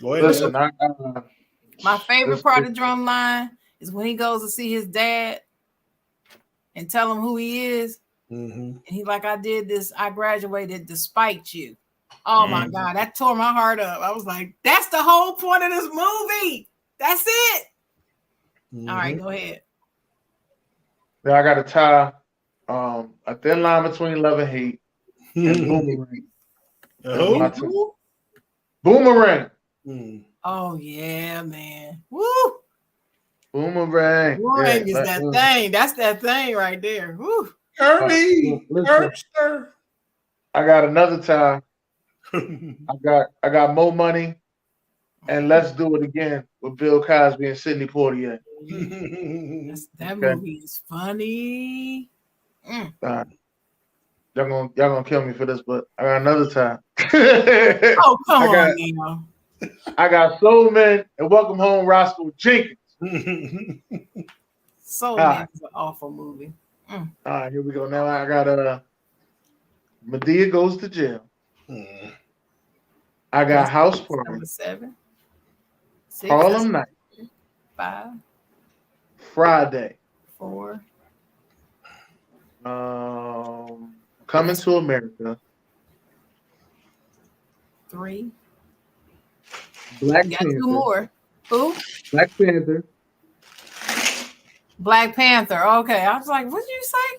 Go ahead. Listen, my favorite part of Drumline is when he goes to see his dad and tell him who he is. And he like, I did this. I graduated despite you. Oh my God, that tore my heart up. I was like, that's the whole point of this movie. That's it. All right, go ahead. Yeah, I got to tie a thin line between love and hate and Boomerang. Boomerang. Oh yeah, man. Woo! Boomerang. Boomerang is that thing. That's that thing right there. Woo! Kirby. I got another tie. I got More Money and Let's Do It Again with Bill Cosby and Sidney Poitier. That movie is funny. Y'all gonna kill me for this, but I got another tie. Oh, come on, Nino. I got Soul Man and Welcome Home Roscoe Jenkins. Soul Man is an awful movie. All right, here we go. Now I got Medea Goes to Jail. I got House Party. Number 7. 6. Harlem Night. 5. Friday. 4. Coming to America. 3. Black Got Panther. 2 more. Who? Black Panther. Black Panther. Okay. I was like, what did you say?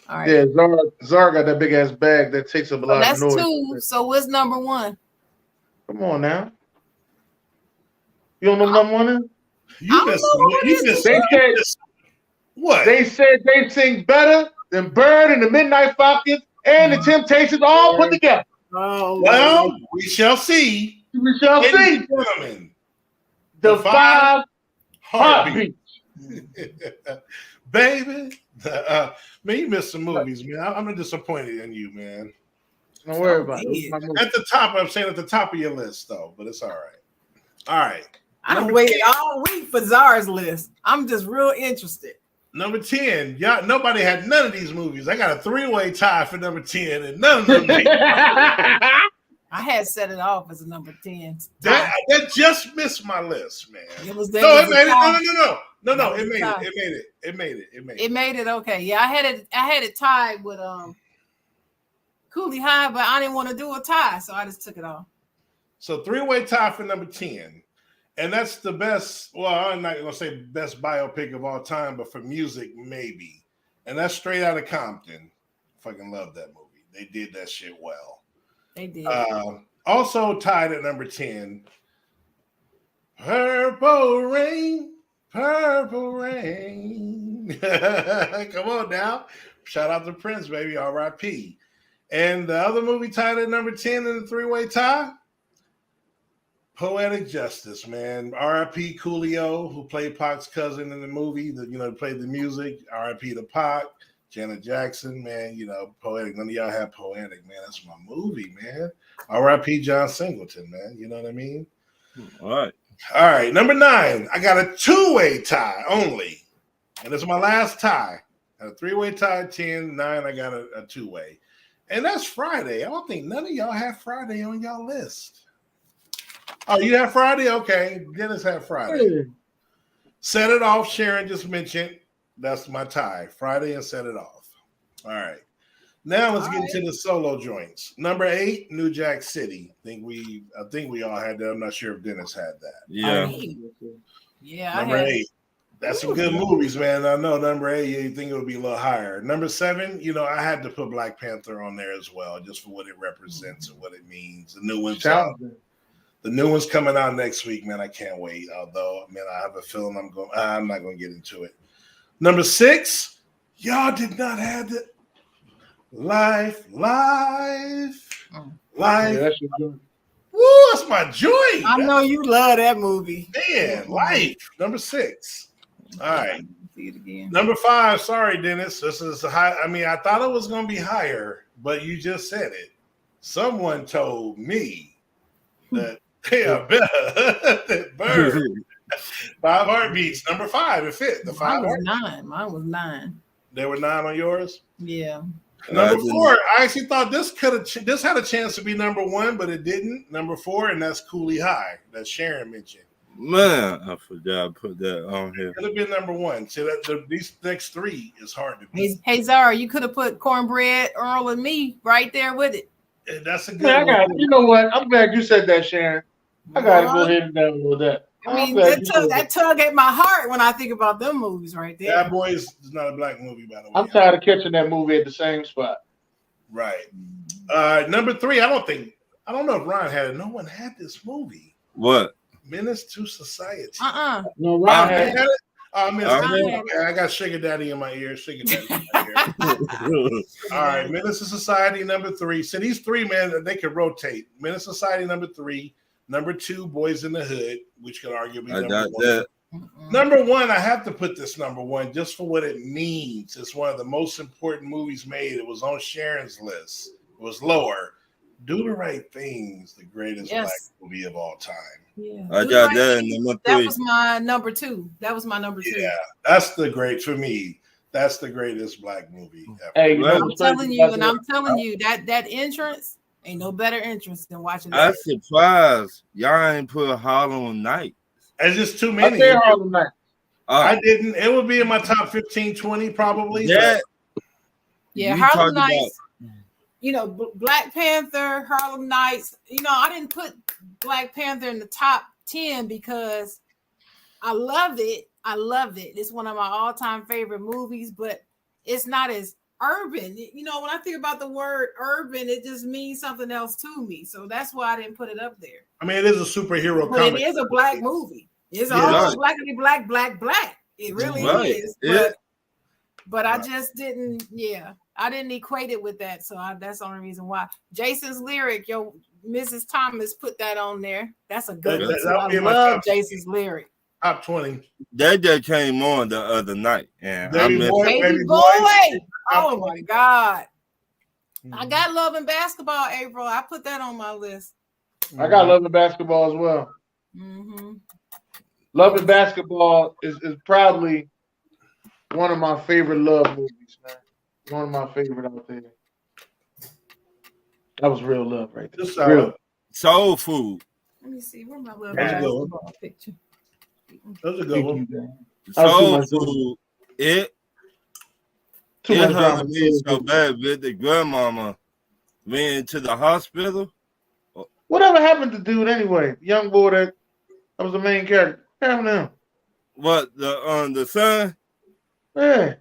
All right. Yeah, Zara got that big ass bag that takes up a lot of That's noise. 2. So what's number 1? Come on now. You don't know number 1 is? You missed. You missed. They said What? They said they sing better than Bird and the Midnight Falcons and the Temptations all put together. Oh, well, we shall see. We shall see. Gentlemen, the 5 heartbeats. Baby. Man, you missed some movies, man. I'm disappointed in you, man. Don't worry about it. At the top, I'm saying at the top of your list, though, but it's all right. All right. I don't wait all week for Zara's list. I'm just real interested. Number 10. Y'all, nobody had none of these movies. I got a 3-way tie for number 10, and none of them. I had set it off as a number 10. That just missed my list, man. It was No, it made it. No. It made it. It made it. Okay. Yeah, I had it tied with Cooley High, but I didn't want to do a tie, so I just took it off. So 3-way tie for number 10. And that's the best, well, I'm not going to say best biopic of all time, but for music, maybe. And that's Straight Outta Compton. Fucking love that movie. They did that shit well. They did. Also tied at number 10, Purple Rain, Purple Rain. Come on now. Shout out to Prince, baby, R.I.P. And the other movie tied at number 10 in the 3-way tie, Poetic Justice, man. R.I.P. Coolio, who played Pac's cousin in the movie, played the music. R.I.P. to Pac, Janet Jackson, man. Poetic. None of y'all have Poetic, man. That's my movie, man. R.I.P. John Singleton, man. You know what I mean? All right. Number 9. I got a 2-way tie only, and it's my last tie. I had a 3-way tie, 10, 9. I got a 2-way, and that's Friday. I don't think none of y'all have Friday on y'all list. Oh, you have Friday? Okay. Dennis had Friday. Set It Off, Sharon just mentioned. That's my tie. Friday and Set It Off. All right. Now let's get into the solo joints. Number 8, New Jack City. I think we all had that. I'm not sure if Dennis had that. Yeah. Yeah. Number 8. That's some good movies, man. I know number 8, you think it would be a little higher. Number 7, I had to put Black Panther on there as well, just for what it represents and what it means. The new one's The new one's coming out next week, man. I can't wait. Although, man, I have a feeling I'm not going to get into it. Number 6, y'all did not have the Life. Yeah, that's your joint. Woo, that's my joint. I know you love that movie. Man, Life. Number 6. All right. See it again. Number 5. Sorry, Dennis. This is high. I mean, I thought it was going to be higher, but you just said it. Someone told me that they are better than Bird. 5 heartbeats. Number 5. It fit. The 5 heartbeats. Mine was 9. There were 9 on yours? Yeah. Number 4. I actually thought this had a chance to be number 1, but it didn't. Number 4, and that's Cooley High that Sharon mentioned. Man, I forgot I put that on here. Could have been number 1. So these next 3 is hard to beat. Hey Zara, you could have put Cornbread, Earl, and me right there with it. And that's a good one. You know what? I'm glad you said that, Sharon. I gotta go ahead and download that. I mean, that tug at my heart when I think about them movies right there. Bad Boys is not a black movie, by the way. I'm tired of catching that movie at the same spot. Right. Number 3, I don't know if Ron had it. No one had this movie. What? Menace to Society. No, Ron had it. I got Sugar Daddy in my ear. Sugar Daddy in my ear. All right. Menace to Society, number 3. So these 3, man, they could rotate. Menace to Society, number 3. Number 2, Boys in the Hood, which could arguably be number 1. That. Number 1, I have to put this number 1 just for what it means. It's one of the most important movies made. It was on Sharon's list. It was lower. Do the Right Things, the greatest black movie of all time. Yeah. I got that in number 3. That was my number 2. Yeah, that's the great for me. That's the greatest black movie ever. Hey, I'm telling you that entrance ain't no better entrance than watching that. I'm surprised y'all ain't put Harlem Night. It's just too many. I said Harlem Night. I didn't. It would be in my top 15, 20 probably. Yeah. Yeah, We Harlem talked about- Nights. You know, Black Panther, Harlem Nights. You know, I didn't put Black Panther in the top 10 because I love it. I love it. It's one of my all-time favorite movies, but it's not as urban. You know, when I think about the word urban, it just means something else to me. So that's why I didn't put it up there. I mean, it is a superhero But comic. it is a black movie. It's Yeah. all Right. blackity black, black, black. It really Right. is. Yeah. But I just didn't, I didn't equate it with that. So that's the only reason why. Jason's lyric, Mrs. Thomas put that on there. That's a good one. That I would be my love top- Jason's lyric. Top 20. That just came on the other night, and I Baby missed boy, it. Baby boy. Oh my God. I got Love and Basketball, April. I put that on my list. I got Love and Basketball as well. Mm-hmm. Love and Basketball is probably one of my favorite love movies, man. One of my favorite out there. That was real love right there. Just Real. Soul Food. Let me see. Where's my Love That's a and good one. Basketball picture? That's a good one. Soul Food. It Too much hurt drama. me so bad with the grandmama went to the hospital. Whatever happened to dude anyway? Young boy that was the main character. What happened to him? What the son? Yeah.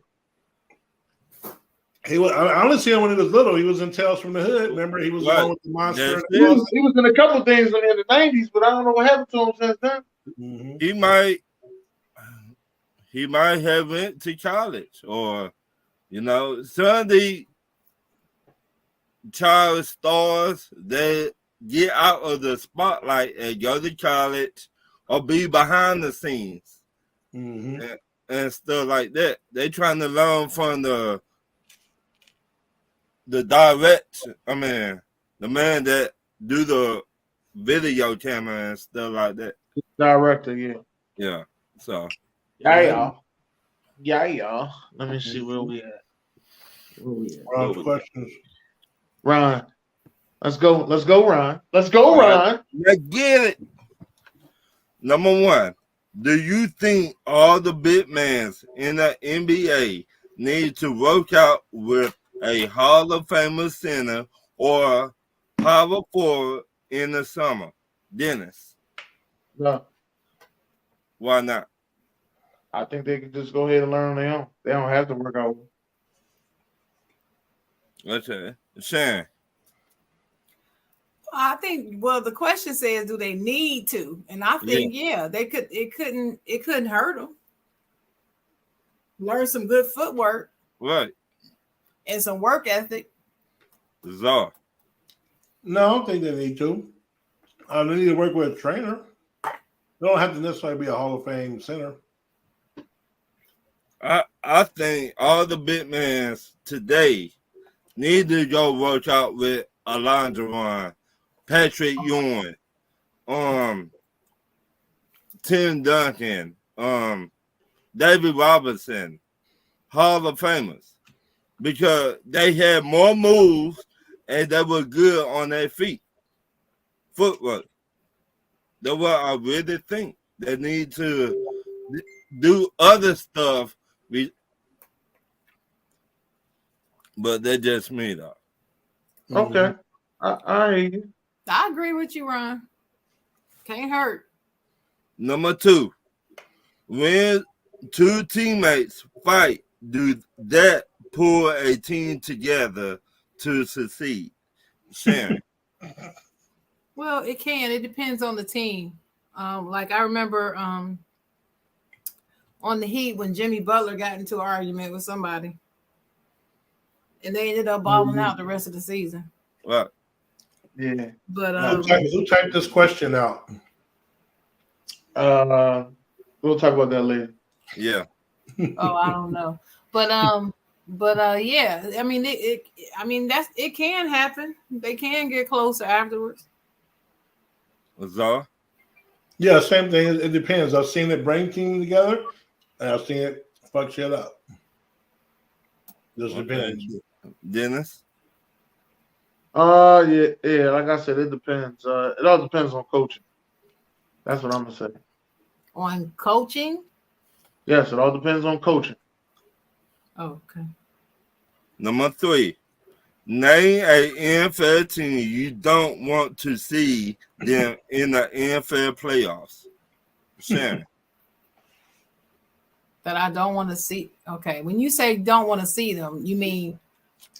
He was. I only see him when he was little. He was in Tales from the Hood. Remember, he was the Right. one with the monster. That's He was in a couple things in the 90s, but I don't know what happened to him since then. Mhm. He might have went to college, or some of the child stars that get out of the spotlight and go to college or be behind the scenes Mhm. and stuff like that. They trying to learn from the direct. I mean, the man that do the video camera and stuff like that. Director, yeah. Yeah. So Yeah. Let me see where we at. Ron's questions. Ron. Let's go, Ron. Let's go, Ron. let's get it. Number one, do you think all the big men in the NBA need to work out with a Hall of Famer center or power forward in the summer? Dennis, No. why not? I think they can just go ahead and learn on their own. They don't have to work out. Okay, Sharon. I think. Well, the question says, do they need to? And I think, they could. It couldn't hurt them. Learn some good footwork Right, and some work ethic. Czar. No, I don't think they need to. They need to work with a trainer. They don't have to necessarily be a Hall of Fame center. I think all the big men today need to go work out with Alondra, Patrick Ewing, Tim Duncan, David Robinson, Hall of Famers, because they had more moves and they were good on their feet. Footwork. That's what I really think. They need to do other stuff, but that's just me, though. Okay. I hear you. I agree with you, Ron. Can't hurt. Number two, when two teammates fight, do that pull a team together to succeed? Sharon. Well, it can. It depends on the team. Like I remember on the Heat when Jimmy Butler got into an argument with somebody, and they ended up balling out the rest of the season. Right. Yeah. But Who typed this question out? We'll talk about that later. Yeah. I don't know. But yeah. I mean, it can happen. They can get closer afterwards. Czar. Yeah, same thing. It depends. I've seen it bring teams together, and I've seen it fuck shit up. Just depends. Dennis. Yeah. Like I said, it depends. It all depends on coaching. That's what I'm gonna say. On coaching? Yes, it all depends on coaching. Oh, okay. Number 3. Name a NFL team you don't want to see them in the NFL playoffs. Shannon. That I don't want to see. Okay. When you say don't want to see them, you mean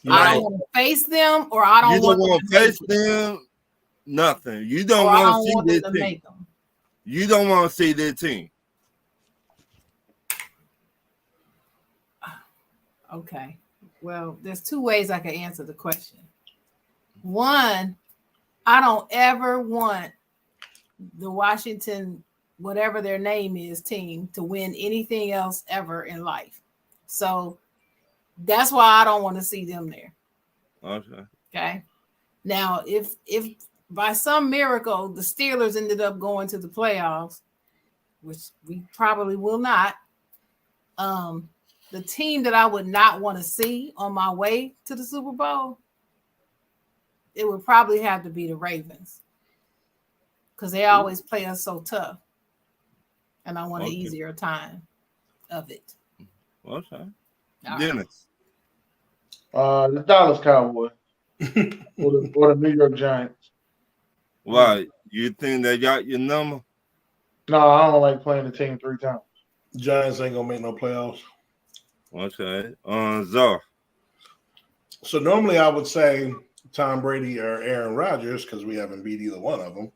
Right. I don't want to face them, or I don't You don't want want them to to make face it, them. Nothing. You don't or I want don't to want see them their to team. make them. You don't want to see their team. Okay. Well, there's 2 ways I can answer the question. One, I don't ever want the Washington, whatever their name is, team to win anything else ever in life. So that's why I don't want to see them there. Okay. Okay. Now, if by some miracle the Steelers ended up going to the playoffs, which we probably will not, the team that I would not want to see on my way to the Super Bowl, it would probably have to be the Ravens, because they always play us so tough, and I want an easier time of it. Okay. All right. Dennis. The Dallas Cowboys or the New York Giants. Why? You think they got your number? No, I don't like playing the team 3 times. Giants ain't gonna make no playoffs. Okay. Zar. So normally I would say Tom Brady or Aaron Rodgers because we haven't beat either one of them.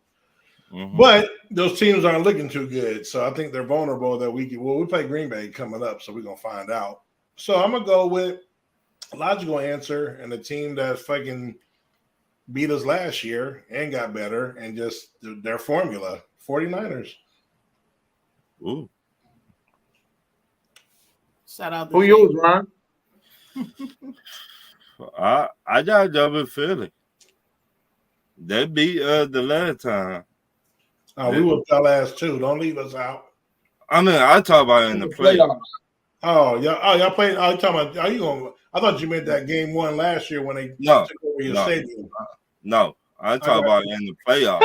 Mm-hmm. But those teams aren't looking too good, so I think they're vulnerable that we can. Well, we play Green Bay coming up, so we're gonna find out. So I'm gonna go with a logical answer and a team that fucking beat us last year and got better and just their formula. 49ers. Ooh. Shout out to Who yours, Ron? I got double Philly. They beat the last time. Oh, we whooped y'all ass too. Don't leave us out. I mean, I talk about it in the playoffs. Oh, y'all played. Oh, you talking about? Are you going? I thought you meant that game 1 last year when they No, took over your no. stadium. No, I talk about it in the playoffs.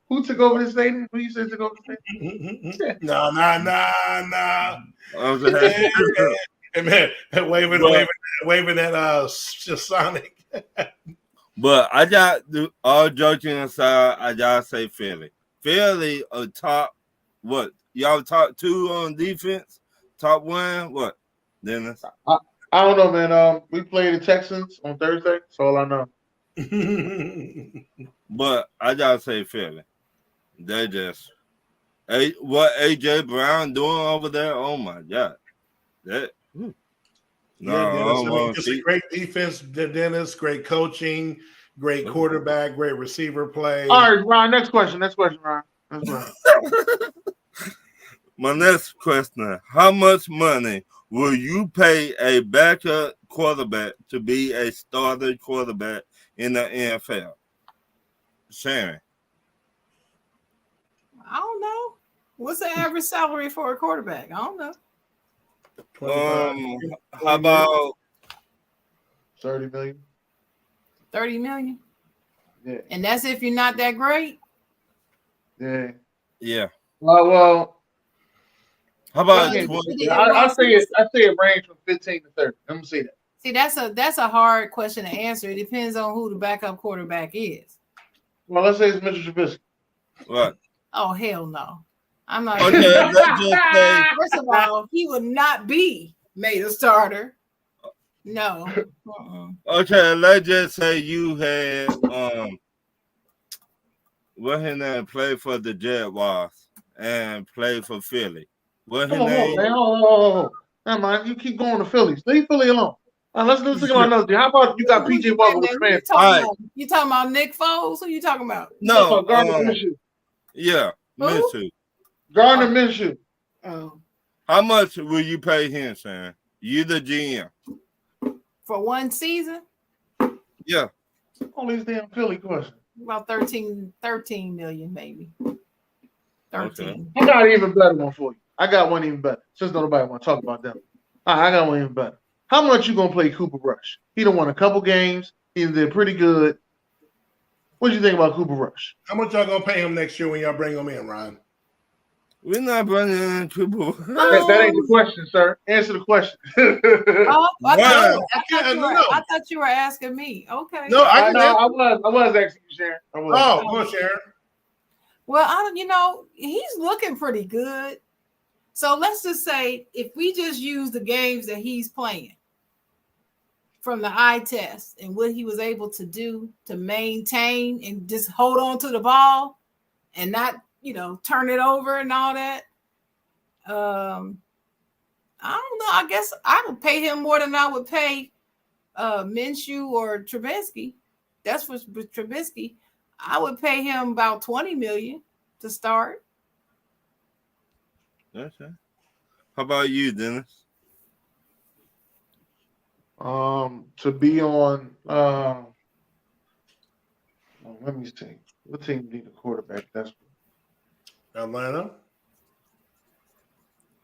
Who took over the stadium? Who you said took over the stadium? Nah. I was like, Hey, man, waving that Sonic. but I got all joking aside, I gotta say Philly. Philly a top what? Y'all top 2 on defense? Top 1? What? Dennis? I don't know, man. We play the Texans on Thursday. That's all I know. But I gotta say Philly. They just what AJ Brown doing over there? Oh my God. That no, Dennis, I mean, it's a great defense, Dennis, great coaching, great quarterback, great receiver play. All right, Ron, next question, Ron. Next question. My next question: how much money will you pay a backup quarterback to be a starter quarterback in the NFL? Sharon. I don't know. What's the average salary for a quarterback? I don't know. How about 30 million? 30 million? Yeah. And that's if you're not that great? Yeah. Yeah. Well. How about I say it range from 15 to 30. Let me see that. See, that's a hard question to answer. It depends on who the backup quarterback is. Well, let's say it's Mitchell Trubisky. What? Oh, hell no. I'm not. Okay, let's just say. First of all, he would not be made a starter. No. Okay, let's just say you had what his name played for the Jaguars and played for Philly. What his name? Oh, never mind. You keep going to Philly. Leave Philly alone. Let's think about another thing. How about you got PJ Walker with the man? You talking about Nick Foles? Who you talking about? No, Gardner Minshew. Yeah, Minshew. Gardner Minshew. Oh. How much will you pay him, Sam? You the GM. For one season? Yeah. All these damn Philly questions. About 13 million, maybe. 13. Okay. I got an even better one for you. I got one even better. Since nobody want to talk about them. I got one even better. How much you gonna play Cooper Rush? He done won a couple games. He did pretty good. What do you think about Cooper Rush? How much y'all gonna pay him next year when y'all bring him in, Ryan? We're not running in triple. That ain't the question, sir. Answer the question. Oh, One. I thought you were asking me. Okay. No, I can I was asking you, Sharon. I was. Oh, come on, Sharon. Well, he's looking pretty good. So let's just say if we just use the games that he's playing from the eye test and what he was able to do to maintain and just hold on to the ball and not, turn it over and all that. I don't know. I guess I would pay him more than I would pay Minshew or Trubisky. That's for Trubisky. I would pay him about $20 million to start. Okay. How about you, Dennis? To be on. Let me see. What team need a quarterback? That's Atlanta.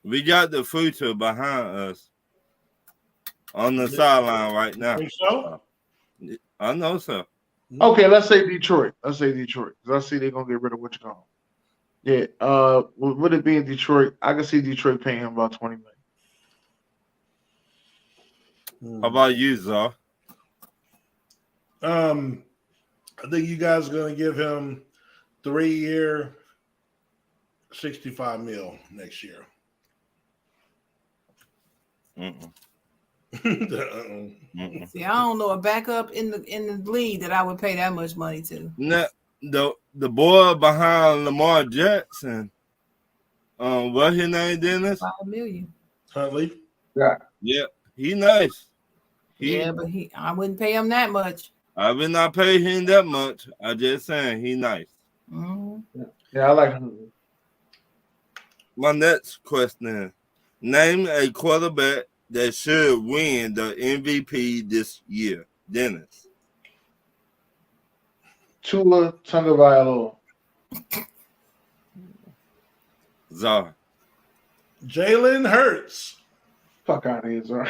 We got the future behind us on the sideline right now. Think so? I know so. okay. Let's say Detroit. Because I see they're gonna get rid of what you call. Yeah. Would it be in Detroit? I can see Detroit paying him about $20 million. How about you, Zar? I think you guys are going to give him 3-year, $65 million next year. See, I don't know a backup in the league that I would pay that much money to. No, the boy behind Lamar Jackson. What's his name, Dennis? $5 million. Huntley. Yeah, he nice. But I wouldn't pay him that much. I will not pay him that much. I just saying he nice. Mm-hmm. Yeah, I like him. My next question: name a quarterback that should win the MVP this year, Dennis. Tua Tagovailoa. Zar. Jalen Hurts. Fuck out of here, Zar.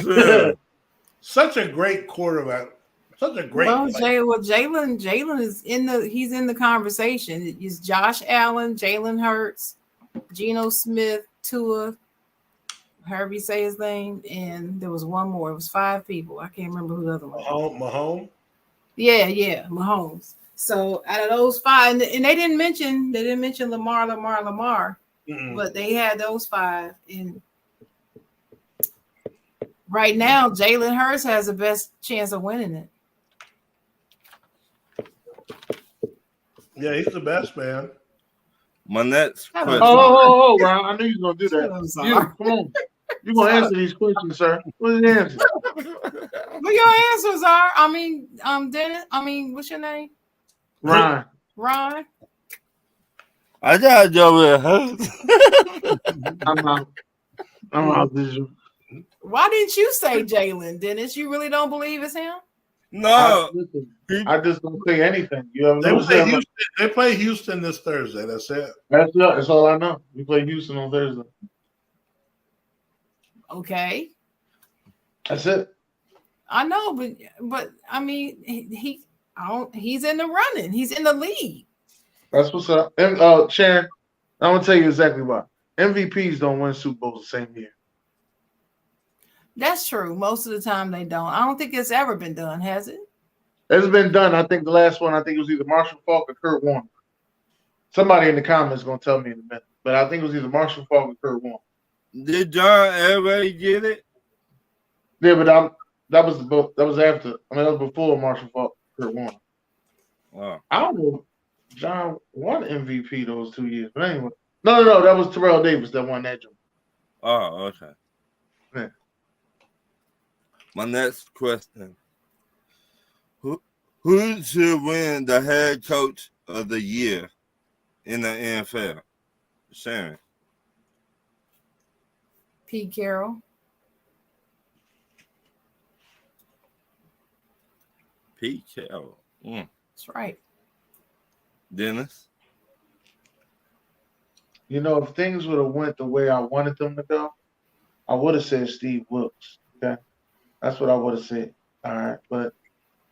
Sure. Such a great quarterback. Such a great. Jalen is he's in the conversation. It's Josh Allen, Jalen Hurts, Geno Smith, Tua, however you say his name, and there was one more. It was 5 people. I can't remember who the other one was. Mahomes. Yeah, Mahomes. So out of those 5, and they didn't mention Lamar, but they had those 5. And right now, Jalen Hurts has the best chance of winning it. Yeah, he's the best, man. My next question. Oh, Ron, I knew you were gonna do that. Come on. You're gonna answer these questions, sir. What is the answer? What your answers are? Dennis. What's your name? Ron. I got Joe with Hurts. I'm out. Why didn't you say Jalen, Dennis? You really don't believe it's him? No. I just don't say anything. You have They play Houston this Thursday. That's it. That's all I know. We play Houston on Thursday. Okay. That's it. I know, but he's in the running. He's in the league. That's what's up. And Sharon, I'm gonna tell you exactly why. MVPs don't win Super Bowls the same year. That's true. Most of the time they don't. I don't think it's ever been done, has it? It's been done. I think the last one, it was either Marshall Faulk or Kurt Warner. Somebody in the comments is gonna tell me in a minute, but I think it was either Marshall Faulk or Kurt Warner. Did John Elway get it? Yeah, but that was after. That was before Marshall Faulk, Kurt Warner. Wow. I don't know. John won MVP those 2 years, but anyway, no, that was Terrell Davis that won that job. Oh, okay. Yeah. My next question: Who should win the head coach of the year in the NFL? Sharon. Pete Carroll. Pete Carroll. That's right. Dennis. If things would have went the way I wanted them to go, I would have said Steve Wilkes. Okay, that's what I would have said. All right, but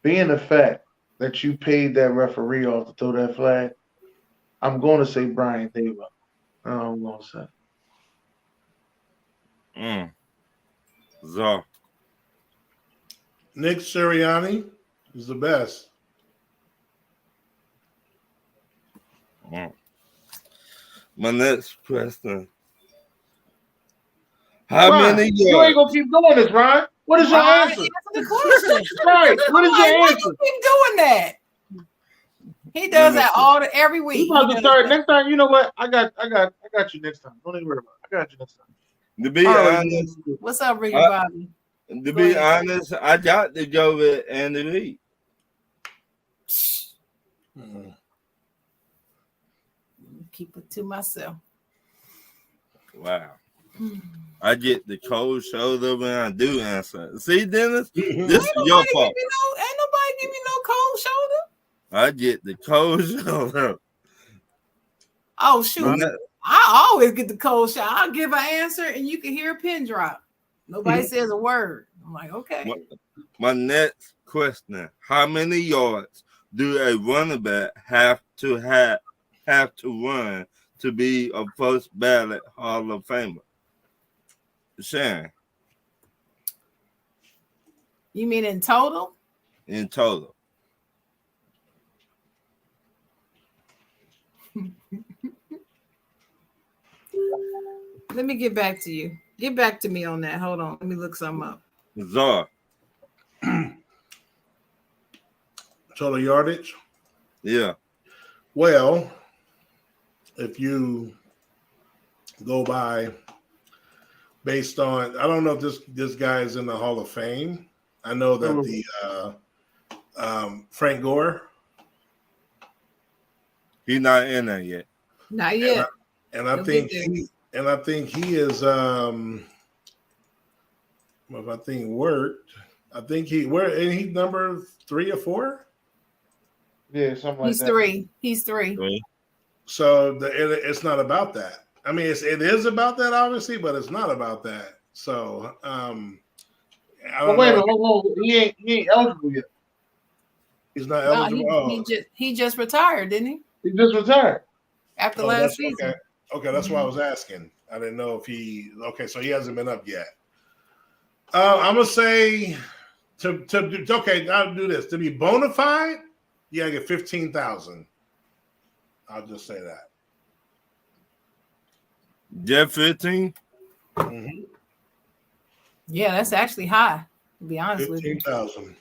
being the fact that you paid that referee off to throw that flag, I'm going to say Brian Dable. I'm going to say. So, Nick Sirianni is the best. my next question. How Ryan, many you ain't yards? gonna keep doing this, Ryan. What is your Ryan, answer? answer the question. Right. What is I'm your like, why answer? you keep doing that? He does that every week. You about He to does start that. next time. You know what? I got you next time. Don't even worry about it. I got you next time. To be All right, honest, What's up, Ricky Bobby? to be honest, I got to go with Andy Reid. Keep it to myself. Wow. I get the cold shoulder when I do answer. See, Dennis, this is your fault. Ain't nobody give you no cold shoulder. I get the cold shoulder. Oh shoot! I always get the cold shoulder. I'll give an answer and you can hear a pin drop. Nobody says a word. I'm like, okay. My next question: how many yards do a running back have to run to be a first ballot Hall of Famer? Sharon. You mean in total? In total. Let me get back to you. Get back to me on that. Hold on. Let me look something up. Czar. Total yardage? Yeah. Well, if you go by based on, I don't know if this guy is in the Hall of Fame. I know that the Frank Gore. He's not in there yet. Not yet. And I think he is if I think worked. I think he's number 3 or 4. Yeah, something like that. He's three. So it's not about that. I mean, it is about that, obviously, but it's not about that. So, I don't wait a know. minute, hold on. He ain't eligible yet. He's not eligible. He just retired, didn't he? He just retired after last season. Okay, that's why I was asking. I didn't know if he. Okay, so he hasn't been up yet. I'm gonna say okay. I'll do this to be bona fide. You gotta get 15,000. I'll just say that. Jeff 15? Mm-hmm. Yeah, that's actually high, to be honest with you. 15,000.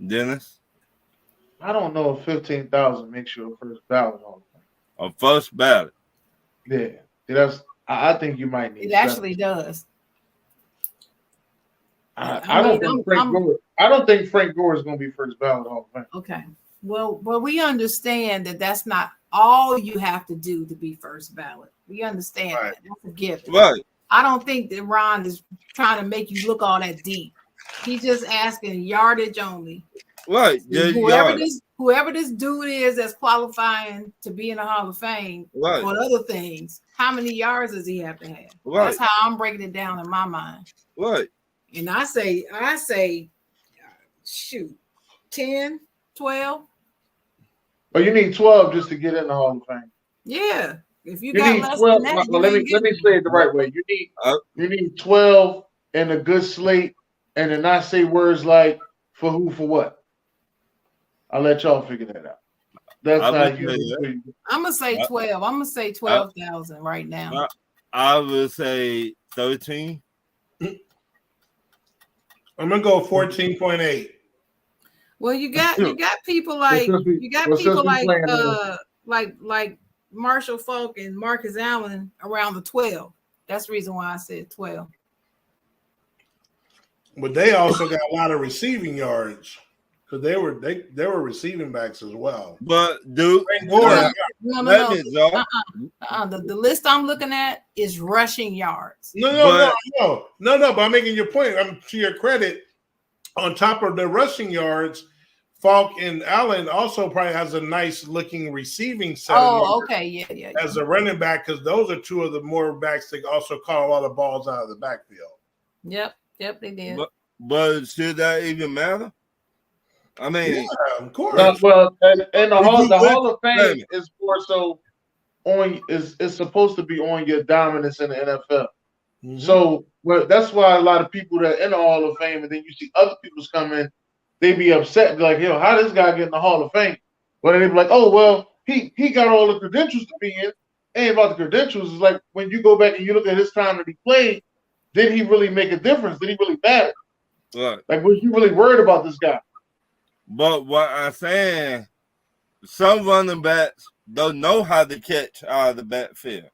Dennis? I don't know if 15,000 makes you a first ballot Hall of Fame. A first ballot. Yeah. I think you might need it actually does. I don't think Frank Gore is going to be first ballot Hall of Fame. Okay. Well, we understand that that's not all you have to do to be first ballot. We understand that. That's a gift. Right. I don't think that Ron is trying to make you look all that deep. He's just asking yardage only. Right. Whoever this dude is that's qualifying to be in the Hall of Fame for other things, how many yards does he have to have? Right. That's how I'm breaking it down in my mind. Right. And I say, shoot, 10, 12. Oh, you need 12 just to get in the Hall of Fame. Yeah. If you got need less 12, than that, let me say it the right way. You need 12 and a good slate, and then not say words like for who, for what. I'll let y'all figure that out. That's how you. I'm gonna say 12. I'm gonna say 12,000 right now. I would say 13. I'm gonna go 14.8. Well, you got people like like Marshall Falk and Marcus Allen around the 12. That's the reason why I said 12. But they also got a lot of receiving yards because they were receiving backs as well. But dude, no. The list I'm looking at is rushing yards. No. But I'm making your point. To your credit, on top of the rushing yards, Falk and Allen also probably has a nice looking receiving set. Okay, yeah. As a running back, because those are two of the more backs that also caught a lot of balls out of the backfield. Yep, they did. But should that even matter? I mean, Yeah, of course. Well, and the Would you Hall of wait a Fame minute. is more so on is supposed to be on your dominance in the NFL. Mhm. So well, that's why a lot of people that in the Hall of Fame, and then you see other people's come in, they be upset, like, yo, how this guy get in the Hall of Fame? But then they be like, oh well, he got all the credentials to be in. Ain't about the credentials. It's like when you go back and you look at his time that he played, did he really make a difference? Did he really matter? Right. Like, was you really worried about this guy? But what I'm saying, some running backs don't know how to catch out of the backfield.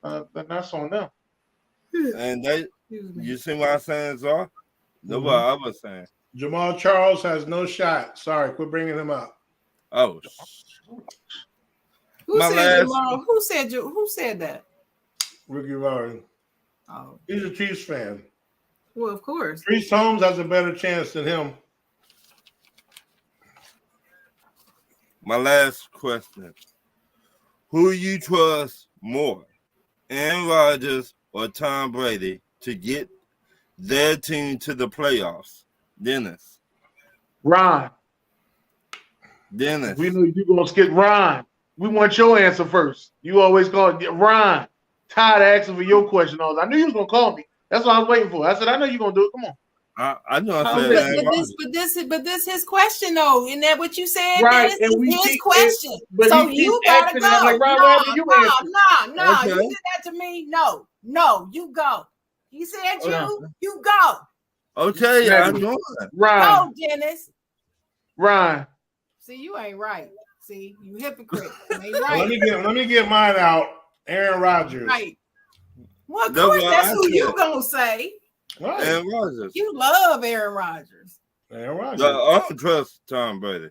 Then that's on them. And they, you see what I'm saying, Zar? That's Mhm. what I was saying. Jamal Charles has no shot. Sorry, quit bringing him up. Oh, Who My said last- Jamal? Who said that? Ricky Rowden. Oh, He's a Chiefs fan. well, of course. Reese Holmes has a better chance than him. my last question. Who you trust more, Aaron Rodgers or Tom Brady, to get their team to the playoffs? Dennis. Ron, Dennis. we know you gonna skip Ron. We want your answer first. You always call it Ron. Tired of asking for your question. I knew you was gonna call me. That's what I was waiting for. I said, I know you're gonna do it. Come on. I know I Tom said Brady. Aaron Rodgers. But this his question though. Isn't that what you said? Right, Dennis? and we It's his keep- question. but So he you keeps gotta asking, go. and I'm like, Ron, what happened? You answer. No. Okay. You did that to me. No, you go. He said Hold you go. Okay, Never. I'm doing it. Ron, Go, Dennis. Ron. See, you ain't right. See, you hypocrite. You ain't Well, right. let me get mine out. Aaron Rodgers. Right. Well, of That's course, what that's I who said. you gonna say. Right. Aaron Rodgers. You love Aaron Rodgers. Aaron Rodgers. I don't trust Tom Brady.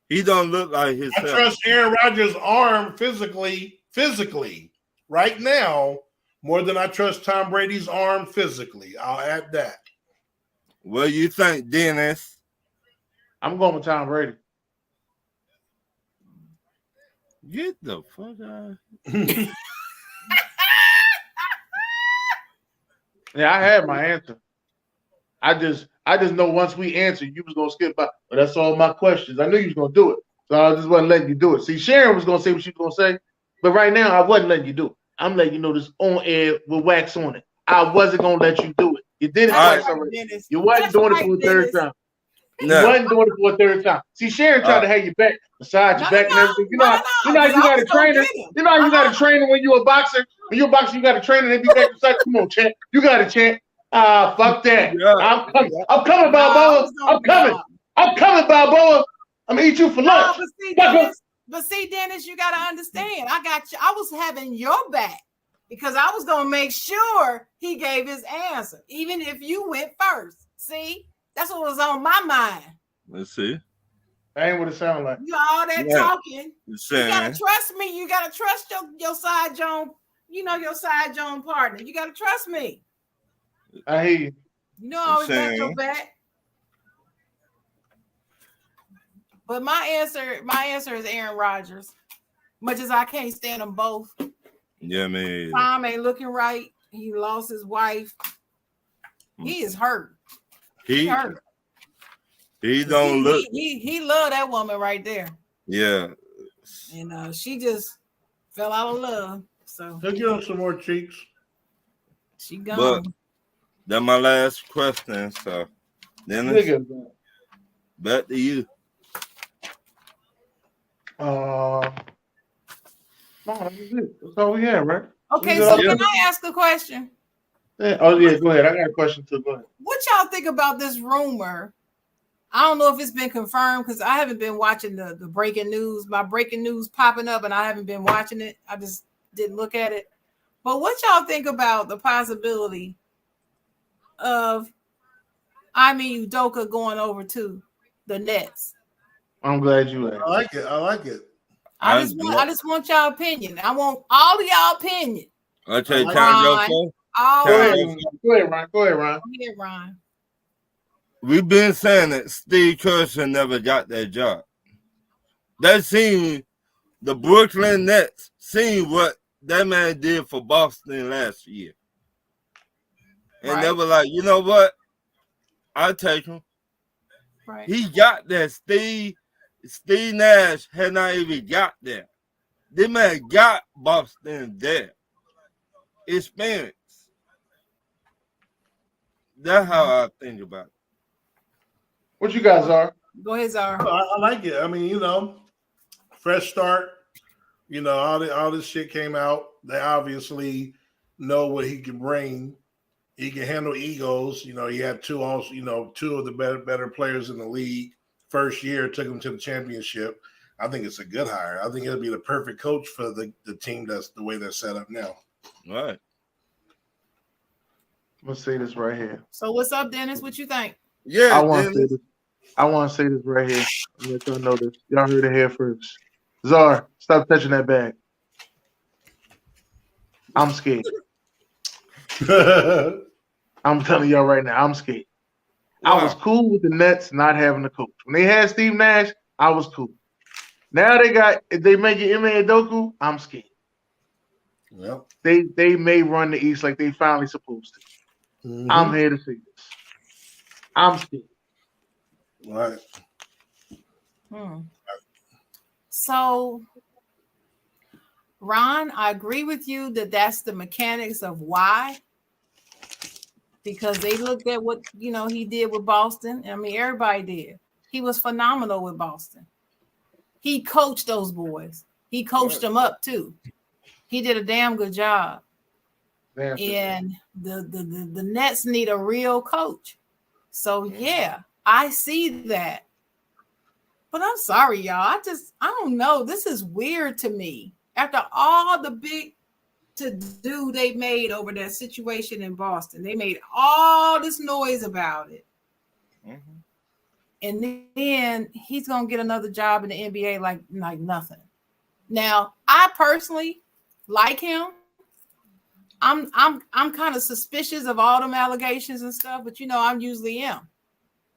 He don't look like I himself. trust Aaron Rodgers' arm physically, right now, more than I trust Tom Brady's arm physically. I'll add that. What do you think, Dennis? I'm going with Tom Brady. Get the fuck out. Yeah, I had my answer. I just know once we answer, you was gonna skip by. But that's all my questions. I knew you was gonna do it, so I just wasn't letting you do it. See, Sharon was gonna say what she was gonna say, but right now I wasn't letting you do it. I'm letting you know this on air with wax on it. I wasn't gonna let you do it. You did it That's twice right, already. Dennis. You wasn't That's doing right, it for a third Dennis. time. You No. wasn't doing it for a third time. See, Sharon tried to have you back beside your back and everything. You know how you got a trainer. You know how you got a trainer when you a boxer. When you're a boxer, you got a trainer. They be back beside. Come on, champ. You got a champ. Fuck that. Yeah. I'm coming, Balboa. I'm coming. I'm coming, Balboa. I'm gonna eat you for lunch. But see, Dennis, you gotta understand. I got you. I was having your back because I was gonna make sure he gave his answer, even if you went first. See, that's what was on my mind. Let's see. That ain't what it sound like. You all that Yeah. talking. You You gotta saying? trust me. You gotta trust your side Joan. You know your side Joan partner. You gotta trust me. I hear you. You know I always got Saying. your back. But my answer is Aaron Rodgers. Much as I can't stand them both. Yeah, man. Tom ain't looking right. He lost his wife. He is hurt. He He hurt. he don't look. He loved that woman right there. Yeah. And she just fell out of love. So He'll give him some more cheeks. she gone. But that's my last question. So Dennis, Nigga. back to you. No, that's it. That's all we had, right? Okay, Yeah. so can I ask a question? Yeah. Oh yeah, go ahead. I got a question too. Go ahead. What y'all think about this rumor? I don't know if it's been confirmed because I haven't been watching the breaking news. My breaking news popping up and I haven't been watching it. I just didn't look at it. But what y'all think about the possibility of Udoka going over to the Nets? I'm glad you asked. I like it. I like it. I just want y'all opinion. I want all of y'all opinion. Okay, Ron. time to go for. All Go of ahead, it. Ron. Go ahead, Ron. Go ahead, Ron. Go ahead, Ron. We've been saying that Steve Kerr never got that job. That seen the Brooklyn Nets seen what that man did for Boston last year. And they Right. were like, you know what? I'll take him. Right. He got that. Steve Nash had not even got there. This man got Boston there. Experience. That's how I think about it. What you guys are? Go ahead, Zara. I like it. I mean, fresh start. All this shit came out. They obviously know what he can bring. He can handle egos. He had two of the better players in the league. First year took him to the championship. I think it's a good hire. I think it'll be the perfect coach for the team that's the way they're set up now. All right. I'm gonna say this right here. So what's up, Dennis? What you think? Yeah, I want to say this right here. I'm let y'all know this. Y'all heard it here first. Czar, stop touching that bag. I'm scared. I'm telling y'all right now, I'm scared. Wow. I was cool with the Nets not having a coach. When they had Steve Nash, I was cool. Now if they make it Ime Udoka, I'm scared. Yep. They may run the East like they finally supposed to. Mm-hmm. I'm here to see this. I'm scared. Right. So, Ron, I agree with you that that's the mechanics of why. Because they looked at what he did with Boston. I mean, everybody did. He was phenomenal with Boston. He coached those boys. He coached them up too. He did a damn good job. And the Nets need a real coach. So yeah, I see that. But I'm sorry, y'all. I don't know. This is weird to me. After all the big to-do they made over that situation in Boston, they made all this noise about it. Mm-hmm. And then he's gonna get another job in the NBA like nothing. Now, I personally like him. I'm kind of suspicious of all them allegations and stuff, but I'm usually am.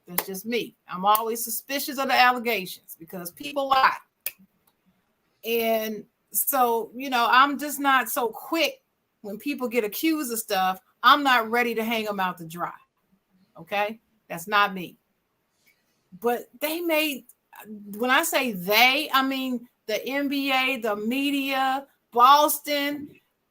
That's just me. I'm always suspicious of the allegations because people lie. And so, I'm just not so quick when people get accused of stuff. I'm not ready to hang them out to dry. Okay? That's not me. But when I say they, I mean the NBA, the media, Boston,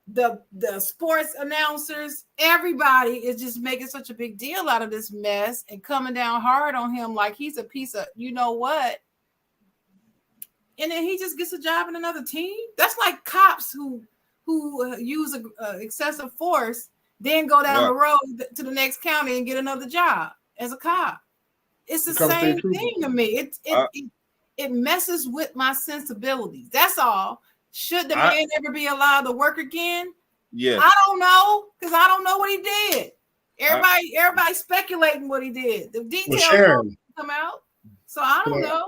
the sports announcers, everybody is just making such a big deal out of this mess and coming down hard on him like he's a piece of what. And then he just gets a job in another team. That's like cops who use excessive force, then go down the road to the next county and get another job as a cop. It's the same thing to me. It messes with my sensibilities. That's all. Should the man ever be allowed to work again? Yeah. I don't know, because I don't know what he did. Everybody speculating what he did. The details don't come out. So I don't know.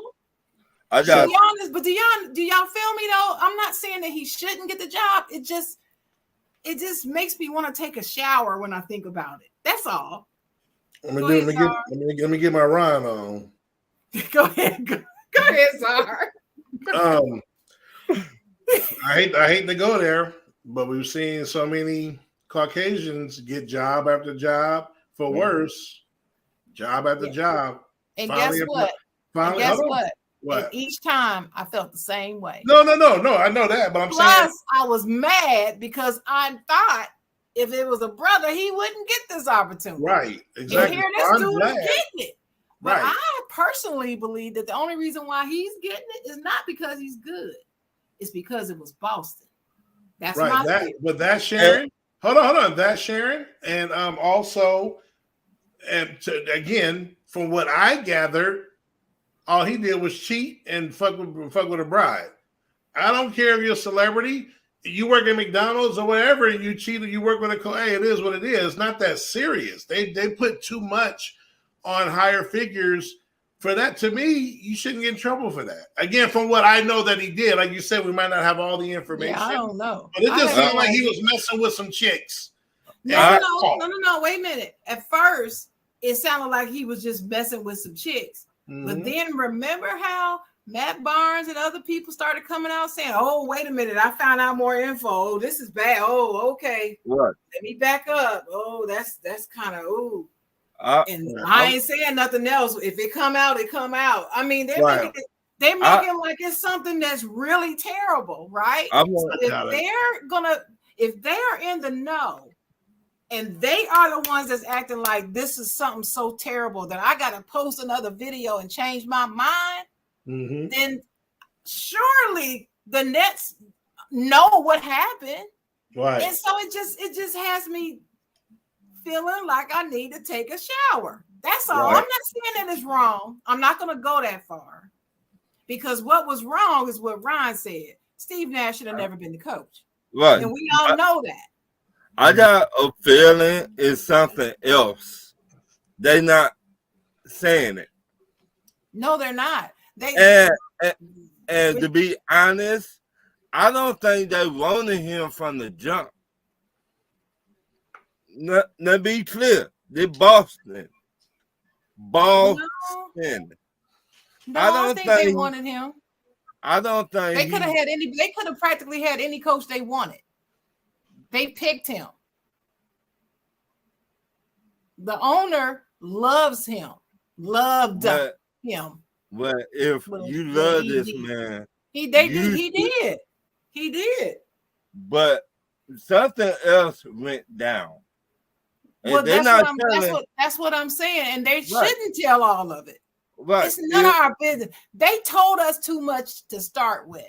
To be honest, but do y'all feel me though? I'm not saying that he shouldn't get the job. It just makes me want to take a shower when I think about it. That's all. Let me get my rhyme on. Go ahead, Zar. I hate to go there, but we've seen so many Caucasians get job after job for worse, job after job. And guess what? What? And each time I felt the same way. No. I know that, but I'm saying. I was mad because I thought if it was a brother, he wouldn't get this opportunity. Right. Exactly. And here this dude is getting it. But right. I personally believe that the only reason why he's getting it is not because he's good. It's because it was Boston. That's my theory. But that's Sharon. Hold on. That's Sharon. And also, again, from what I gathered, all he did was cheat and fuck with a bride. I don't care if you're a celebrity, you work at McDonald's or whatever, and you cheat or you work with hey, it is what it is. It's not that serious. They put too much on higher figures for that. To me, you shouldn't get in trouble for that. Again, from what I know that he did, like you said, we might not have all the information. Yeah, I don't know. But it just sounded like he was messing with some chicks. No. Wait a minute. At first, it sounded like he was just messing with some chicks. Mm-hmm. But then remember how Matt Barnes and other people started coming out saying, "Oh, wait a minute, I found out more info. Oh, this is bad. Oh, okay. What? Let me back up. Oh, that's kind of ooh." And I ain't saying nothing else. If it come out, it come out. I mean, they're Right. making it like it's something that's really terrible, right? So if they're in the know, and they are the ones that's acting like this is something so terrible that I got to post another video and change my mind, then surely the Nets know what happened, Right. and so it just has me feeling like I need to take a shower. That's all. Right. I'm not saying that it's wrong. I'm not going to go that far, because what was wrong is what Ryan said. Steve Nash should have never been the coach, Right. and we all know that. I got a feeling it's something else. They not saying it. No, they're not. And to be honest, I don't think they wanted him from the jump. Now be clear, they Boston. No, I don't think think they wanted him. I don't think They could have had any. They could have practically had any coach they wanted. They picked him. The owner loves him. Loved him. Well, if you love this man, He did. He did. But something else went down. Well, that's what I'm saying, and they shouldn't tell all of it. Right. It's none of our business. They told us too much to start with.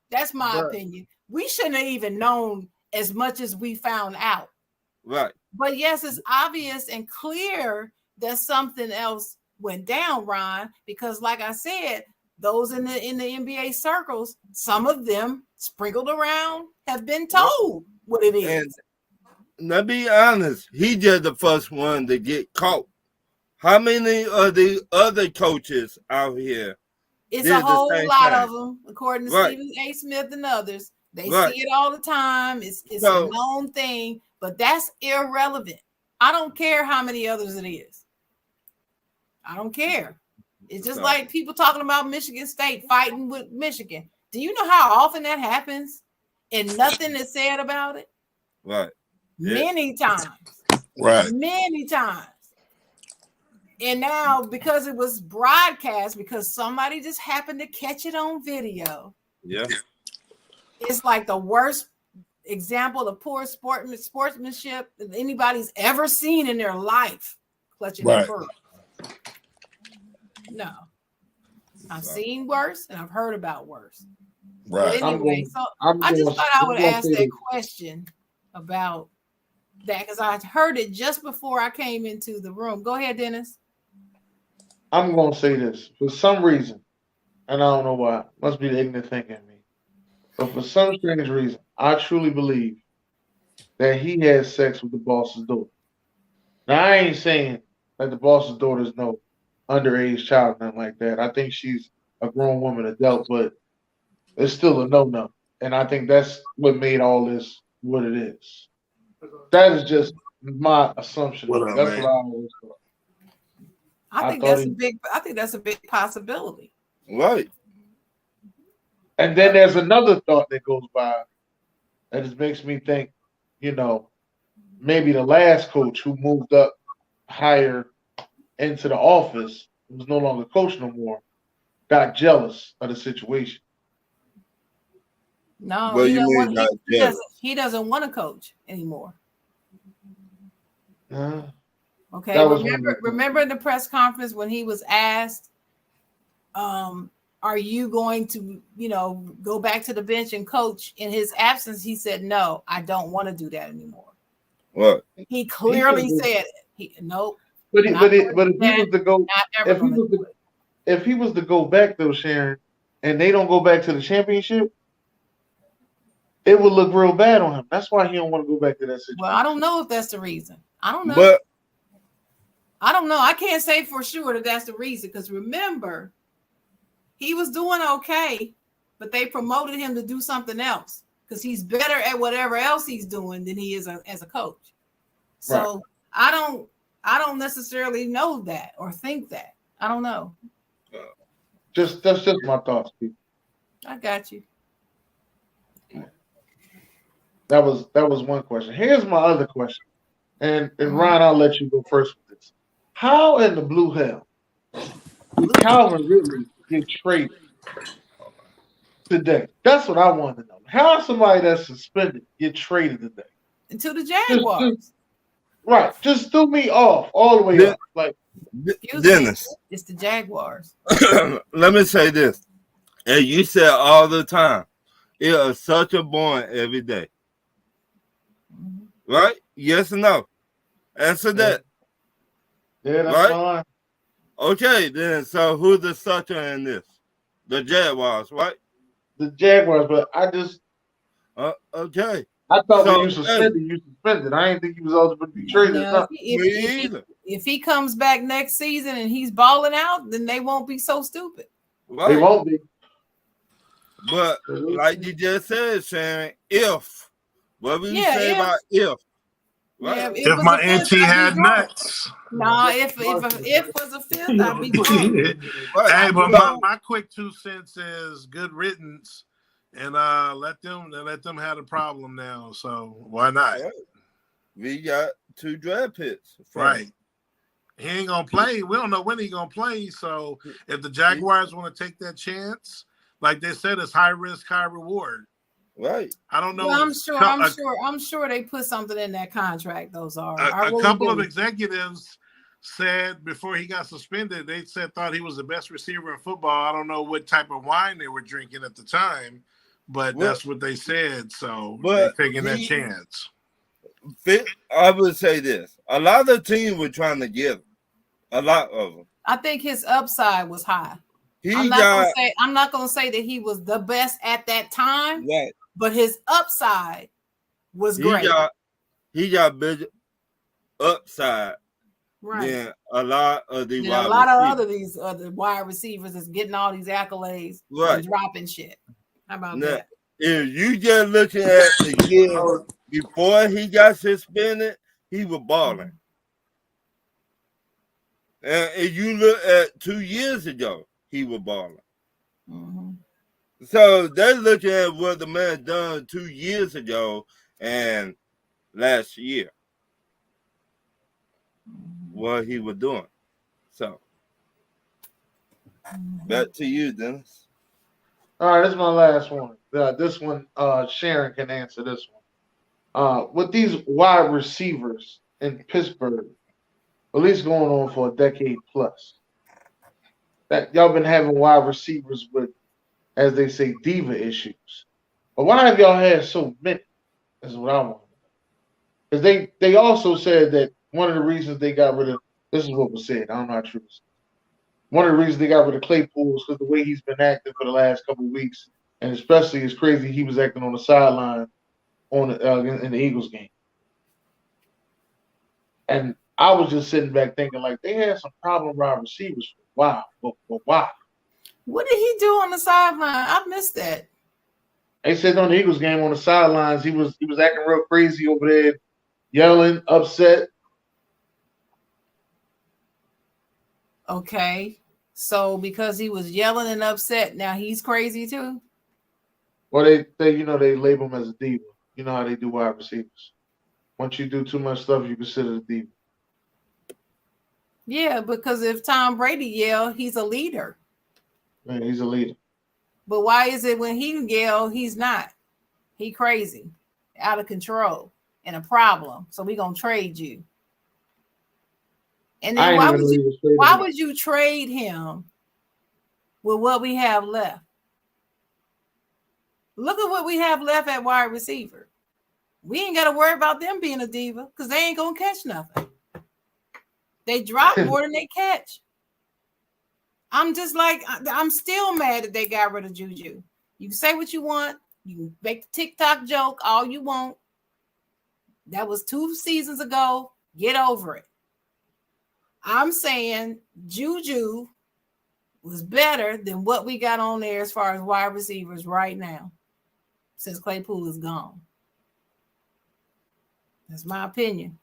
That's my opinion. We shouldn't have even known as much as we found out. Right. But yes, it's obvious and clear that something else went down, Ron, because like I said, those in the NBA circles, some of them sprinkled around have been told what it is. And to be honest, he just the first one to get caught. How many of the other coaches out here? It's a whole lot of them, according to Stephen A. Smith and others. They see it all the time. It's a known thing, but that's irrelevant. I don't care how many others it is. I don't care. It's just like people talking about Michigan State fighting with Michigan. Do you know how often that happens and nothing is said about it? Right. Many times. Right. Many times. And now, because it was broadcast, because somebody just happened to catch it on video. Yeah. It's like the worst example of poor sportsmanship that anybody's ever seen in their life. Clutching their pearl. No. I've seen worse and I've heard about worse. Right. But anyway, I just thought I would ask that question about that because I heard it just before I came into the room. Go ahead, Dennis. I'm going to say this. For some reason, and I don't know why, must be the ignorant thinking in me, but for some strange reason, I truly believe that he had sex with the boss's daughter. Now, I ain't saying that the boss's daughter's no underage child, nothing like that. I think she's a grown woman, adult, but it's still a no-no. And I think that's what made all this what it is. That is just my assumption. That's what I always thought. I think that's a big possibility. Right. And then there's another thought that goes by that just makes me think, maybe the last coach who moved up higher into the office, was no longer coach no more, got jealous of the situation. No, well, he doesn't want to coach anymore. Okay, remember in the press conference when he was asked, are you going to, go back to the bench and coach? In his absence, he said, no, I don't want to do that anymore. What? He clearly said it. Nope. But if he was to go, if he was to go back though, Sharon, and they don't go back to the championship, it would look real bad on him. That's why he don't want to go back to that situation. Well, I don't know if that's the reason. I don't know. But I don't know. I can't say for sure that that's the reason because remember, he was doing okay, but they promoted him to do something else because he's better at whatever else he's doing than he is as a coach. So I don't necessarily know that or think that. I don't know. That's just my thoughts, people. I got you. That was one question. Here's my other question. And Ryan, I'll let you go first with this. How in the blue hell did Calvin Ridley get traded today? That's what I want to know. How somebody that's suspended get traded today? into the Just Jaguars. right. Just threw me off all the way Den- up. Like, Excuse me, Dennis, it's the Jaguars. let me say this. And you said all the time, it is such a boring every day. Right? Yes or no? Answer that. yeah, that's Right? fine. Okay, then. So who's the sucker in this? The Jaguars, right? The Jaguars, but I just Okay. I thought when you So, hey, suspended, you suspended. I didn't think you was eligible to be traded or Now, nothing. me either. if he comes back next season and he's balling out, then they won't be so stupid. They Right. won't be. But like you just said, Sharon, if what we Yeah, say if. about if, right? Yeah, If was my a fifth, auntie I'd be had drunk. nuts. No, if was a fifth, I'd be drunk. Right. Hey, but So, my quick 2 cents is good riddance, and let them have a problem now. So why not? right. We got 2 draft picks. Right. He ain't gonna play. We don't know when he's gonna play. So if the Jaguars want to take that chance, like they said, it's high risk, high reward. Right. I don't know. Well, I'm sure they put something in that contract. Those are A couple of executives said before he got suspended, they thought he was the best receiver in football. I don't know what type of wine they were drinking at the time, but that's what they said. So they're taking that chance. I would say this: a lot of teams were trying to get him. A lot of them. I think his upside was high. I'm not gonna say that he was the best at that time, right, but his upside was great. He got big upside right. than a lot of the a lot of these other wide receivers is getting all these accolades and dropping shit. How about that? If you just looking at the year before he got suspended, he was balling. And if you look at 2 years ago, he was balling. Mm-hmm. So they're looking at what the man done 2 years ago and last year. What he was doing. So back to you, Dennis. All right, this is my last one. This one, Sharon can answer this one. With these wide receivers in Pittsburgh, at least going on for a decade plus, that y'all been having wide receivers with, as they say, diva issues. But why have y'all had so many? Is what I want. Because they also said that one of the reasons they got rid of, this is what was said, I don't know how true this is. One of the reasons they got rid of Claypool is because the way he's been acting for the last couple of weeks, and especially it's crazy he was acting on the sideline in the Eagles game. And I was just sitting back thinking, like, they had some problem wide receivers for a while. But why? What did he do on the sideline? I missed that. They said on the Eagles game on the sidelines, he was acting real crazy over there, yelling, upset. Okay. So because he was yelling and upset, now he's crazy too? Well, they label him as a diva. You know how they do wide receivers. Once you do too much stuff, you consider a diva. Yeah, because if Tom Brady yell, he's a leader. Man, he's a leader. But why is it when he yell, he's not? He crazy, out of control, and a problem. So we're gonna trade you. And then why would you trade him with what we have left? Look at what we have left at wide receiver. We ain't got to worry about them being a diva because they ain't gonna catch nothing. They drop more than they catch. I'm just like, I'm still mad that they got rid of Juju. You can say what you want. You can make the TikTok joke all you want. That was 2 seasons ago. Get over it. I'm saying Juju was better than what we got on there as far as wide receivers right now, since Claypool is gone. That's my opinion.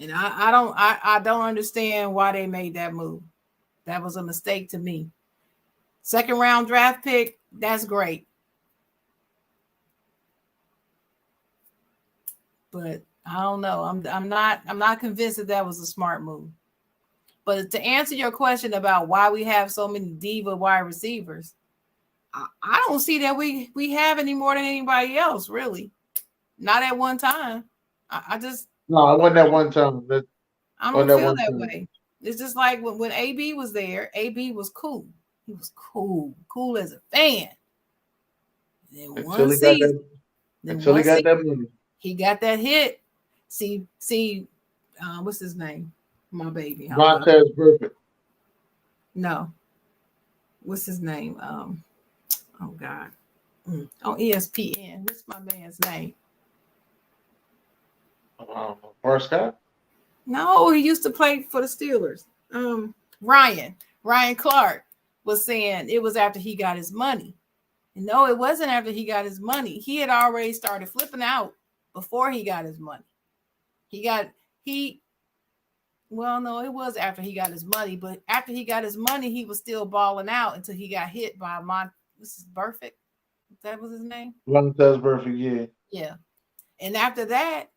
And I don't understand why they made that move. That was a mistake to me. 2nd round draft pick, that's great. But I don't know. I'm not convinced that was a smart move. But to answer your question about why we have so many diva wide receivers, I don't see that we have any more than anybody else, really. Not at one time. I just No, it wasn't that one time. I don't feel that way. It's just like when AB was there, AB was cool. He was cool as a fan. Then Until he got that money. He got that hit. See, what's his name? My baby. Montez Burfict. No. What's his name? Oh God. On ESPN. What's my man's name? Prescott? No, he used to play for the Steelers. Ryan Clark was saying it was after he got his money. And no, it wasn't after he got his money. He had already started flipping out before he got his money. Well, no, it was after he got his money, but after he got his money, he was still balling out until he got hit by this is Burfict. That was his name? Montez Burfict, yeah. Yeah. And after that,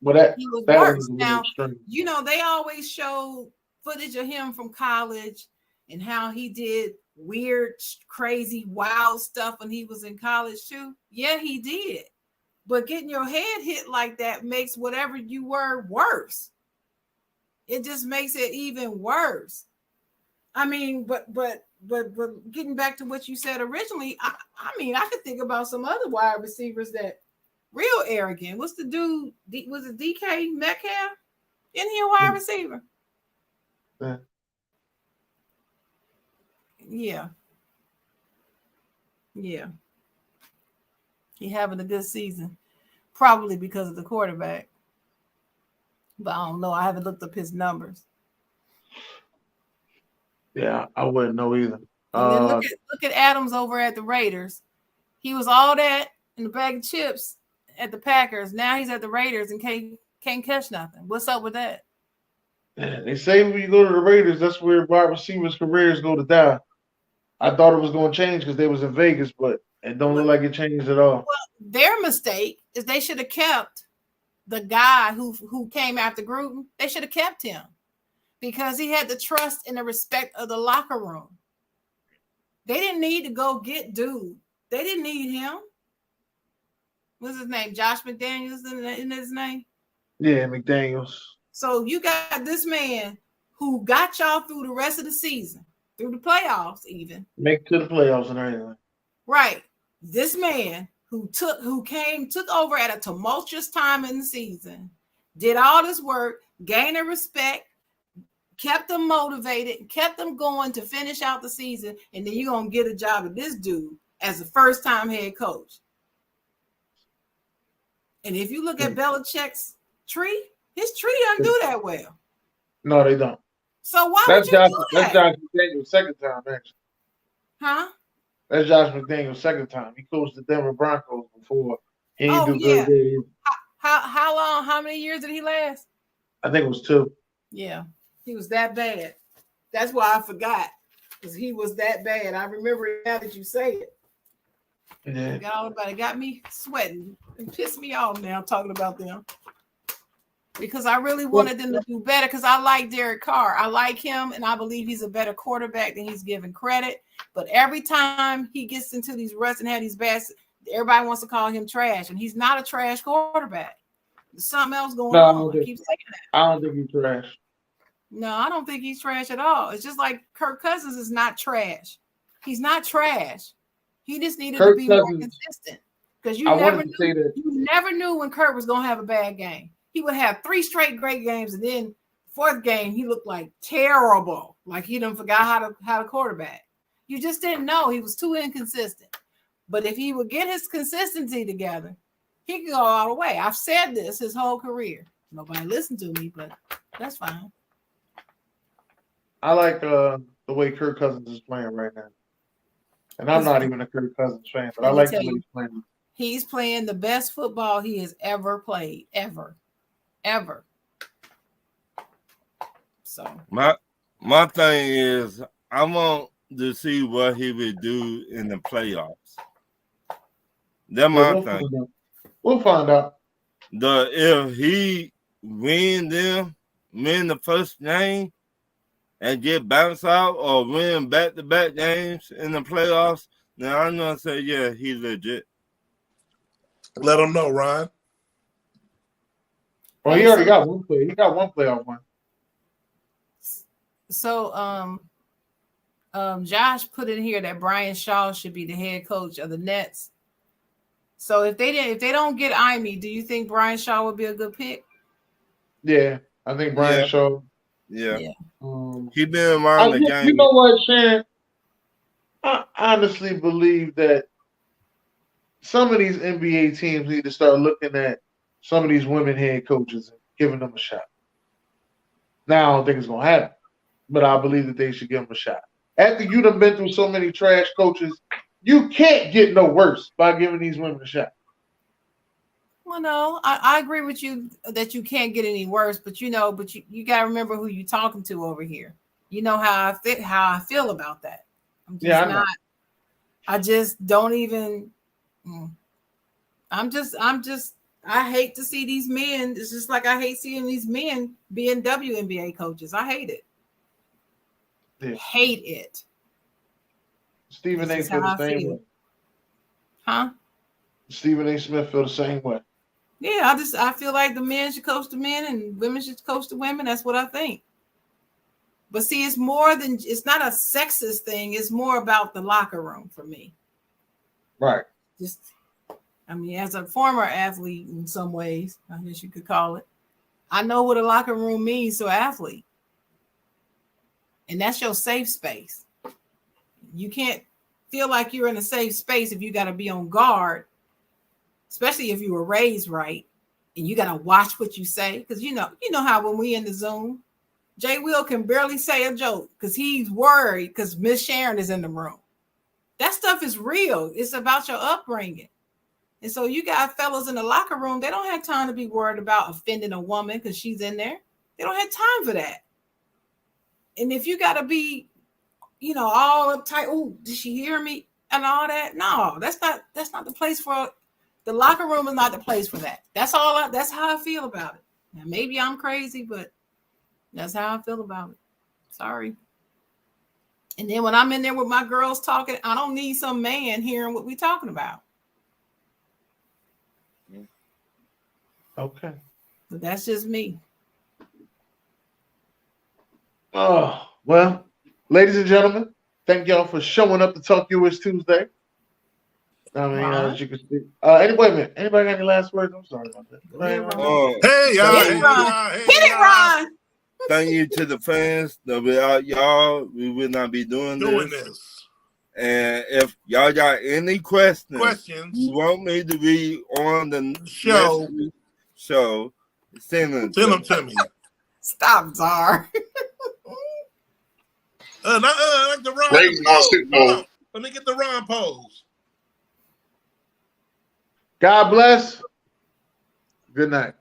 he was that worse. Was now, extreme. you know, they always show footage of him from college and how he did weird, crazy, wild stuff when he was in college too. Yeah, he did. But getting your head hit like that makes whatever you were worse. It just makes it even worse. I mean, but getting back to what you said originally, I mean, I could think about some other wide receivers that real arrogant. What's the dude? Was it DK Metcalf? Isn't he a wide receiver? Yeah. He having a good season, probably because of the quarterback. But I don't know. I haven't looked up his numbers. Yeah, I wouldn't know either. And then look at Adams over at the Raiders. He was all that in the bag of chips at the Packers. Now he's at the Raiders and can't catch nothing. What's up with that? They say when you go to the Raiders, that's where wide receivers' careers go to die. I thought it was going to change because they was in Vegas, but it don't look like it changed at all. Well, their mistake is they should have kept the guy who came after Gruden. They should have kept him because he had the trust and the respect of the locker room. They didn't need to go get dude. They didn't need him. What's his name? Josh McDaniels in his name? Yeah, McDaniels. So you got this man who got y'all through the rest of the season, through the playoffs even. Make to the playoffs and everything. Right. This man who took over at a tumultuous time in the season, did all this work, gained their respect, kept them motivated, kept them going to finish out the season, and then you're going to get a job with this dude as a first-time head coach. And if you look at Belichick's tree, his tree doesn't do that well. No, they don't. So why would you do that? That's Josh McDaniels' second time, actually. Huh? That's Josh McDaniels' second time. He coached the Denver Broncos before. He didn't do good there. How long? How many years did he last? I think it was 2. Yeah, he was that bad. That's why I forgot, because he was that bad. I remember it now that you say it. Yeah. It got me sweating and pissed me off now talking about them. Because I really wanted them to do better because I like Derek Carr. I like him, and I believe he's a better quarterback than he's given credit. But every time he gets into these ruts and have these bad, everybody wants to call him trash, and he's not a trash quarterback. There's something else going on. I keep saying that. I don't think he's trash. No, I don't think he's trash at all. It's just like Kirk Cousins is not trash. He's not trash. He just needed to be more consistent because you never knew when Kirk was going to have a bad game. He would have 3 straight great games, and then 4th game he looked like terrible, like he done forgot how to quarterback. You just didn't know. He was too inconsistent. But if he would get his consistency together, he could go all the way. I've said this his whole career. Nobody listened to me, but that's fine. I like the way Kirk Cousins is playing right now. And I'm not even a Kirk Cousins fan, but I like the way he's playing. He's playing the best football he has ever played, ever. So my thing is I want to see what he would do in the playoffs. That's my thing. We'll find out. If he win the first game, and get bounced out or win back-to-back games in the playoffs, then I'm gonna say, yeah, he's legit. Let them know, Ron. Well, he already got one play. He got one playoff one. So, Josh put in here that Brian Shaw should be the head coach of the Nets. So if they don't get Ime, do you think Brian Shaw would be a good pick? Yeah, I think Brian Shaw. Yeah. He been around the game. You know what, Sharon? I honestly believe that some of these NBA teams need to start looking at some of these women head coaches and giving them a shot. Now, I don't think it's going to happen, but I believe that they should give them a shot. After you've been through so many trash coaches, you can't get no worse by giving these women a shot. Well, no, I agree with you that you can't get any worse, but you got to remember who you're talking to over here. You know how I feel about that. I'm just I just don't even. I hate to see these men. It's just like I hate seeing these men being WNBA coaches. I hate it. Yeah. Hate it. Stephen A. feel the same way. Huh? Stephen A. Smith feel the same way. Yeah, I feel like the men should coach the men and women should coach the women. That's what I think. But see, it's not a sexist thing. It's more about the locker room for me. Right. As a former athlete in some ways, I guess you could call it, I know what a locker room means to an athlete. And that's your safe space. You can't feel like you're in a safe space if you got to be on guard, especially if you were raised right and you got to watch what you say. Because you know how when we in the Zoom, Jay Will can barely say a joke because he's worried because Miss Sharon is in the room. That stuff is real. It's about your upbringing. And so you got fellas in the locker room, they don't have time to be worried about offending a woman because she's in there. They don't have time for that. And if you got to be, all uptight, oh, did she hear me? And all that. No, that's not the place for the locker room is not the place for that. That's how I feel about it. Now, maybe I'm crazy, but that's how I feel about it. Sorry. And then when I'm in there with my girls talking, I don't need some man hearing what we're talking about. Okay. But that's just me. Oh, well, ladies and gentlemen, thank y'all for showing up to Talk US Tuesday. As you can see. Anybody got any last words? I'm sorry about that. Hey, y'all. Hit it, Ron. Thank you to the fans. Without y'all, we would not be doing this. And if y'all got any questions you want me to be on the show, send them to me. Stop, Czar. Like the Ron pose. Let me get the Ron pose. God bless. Good night.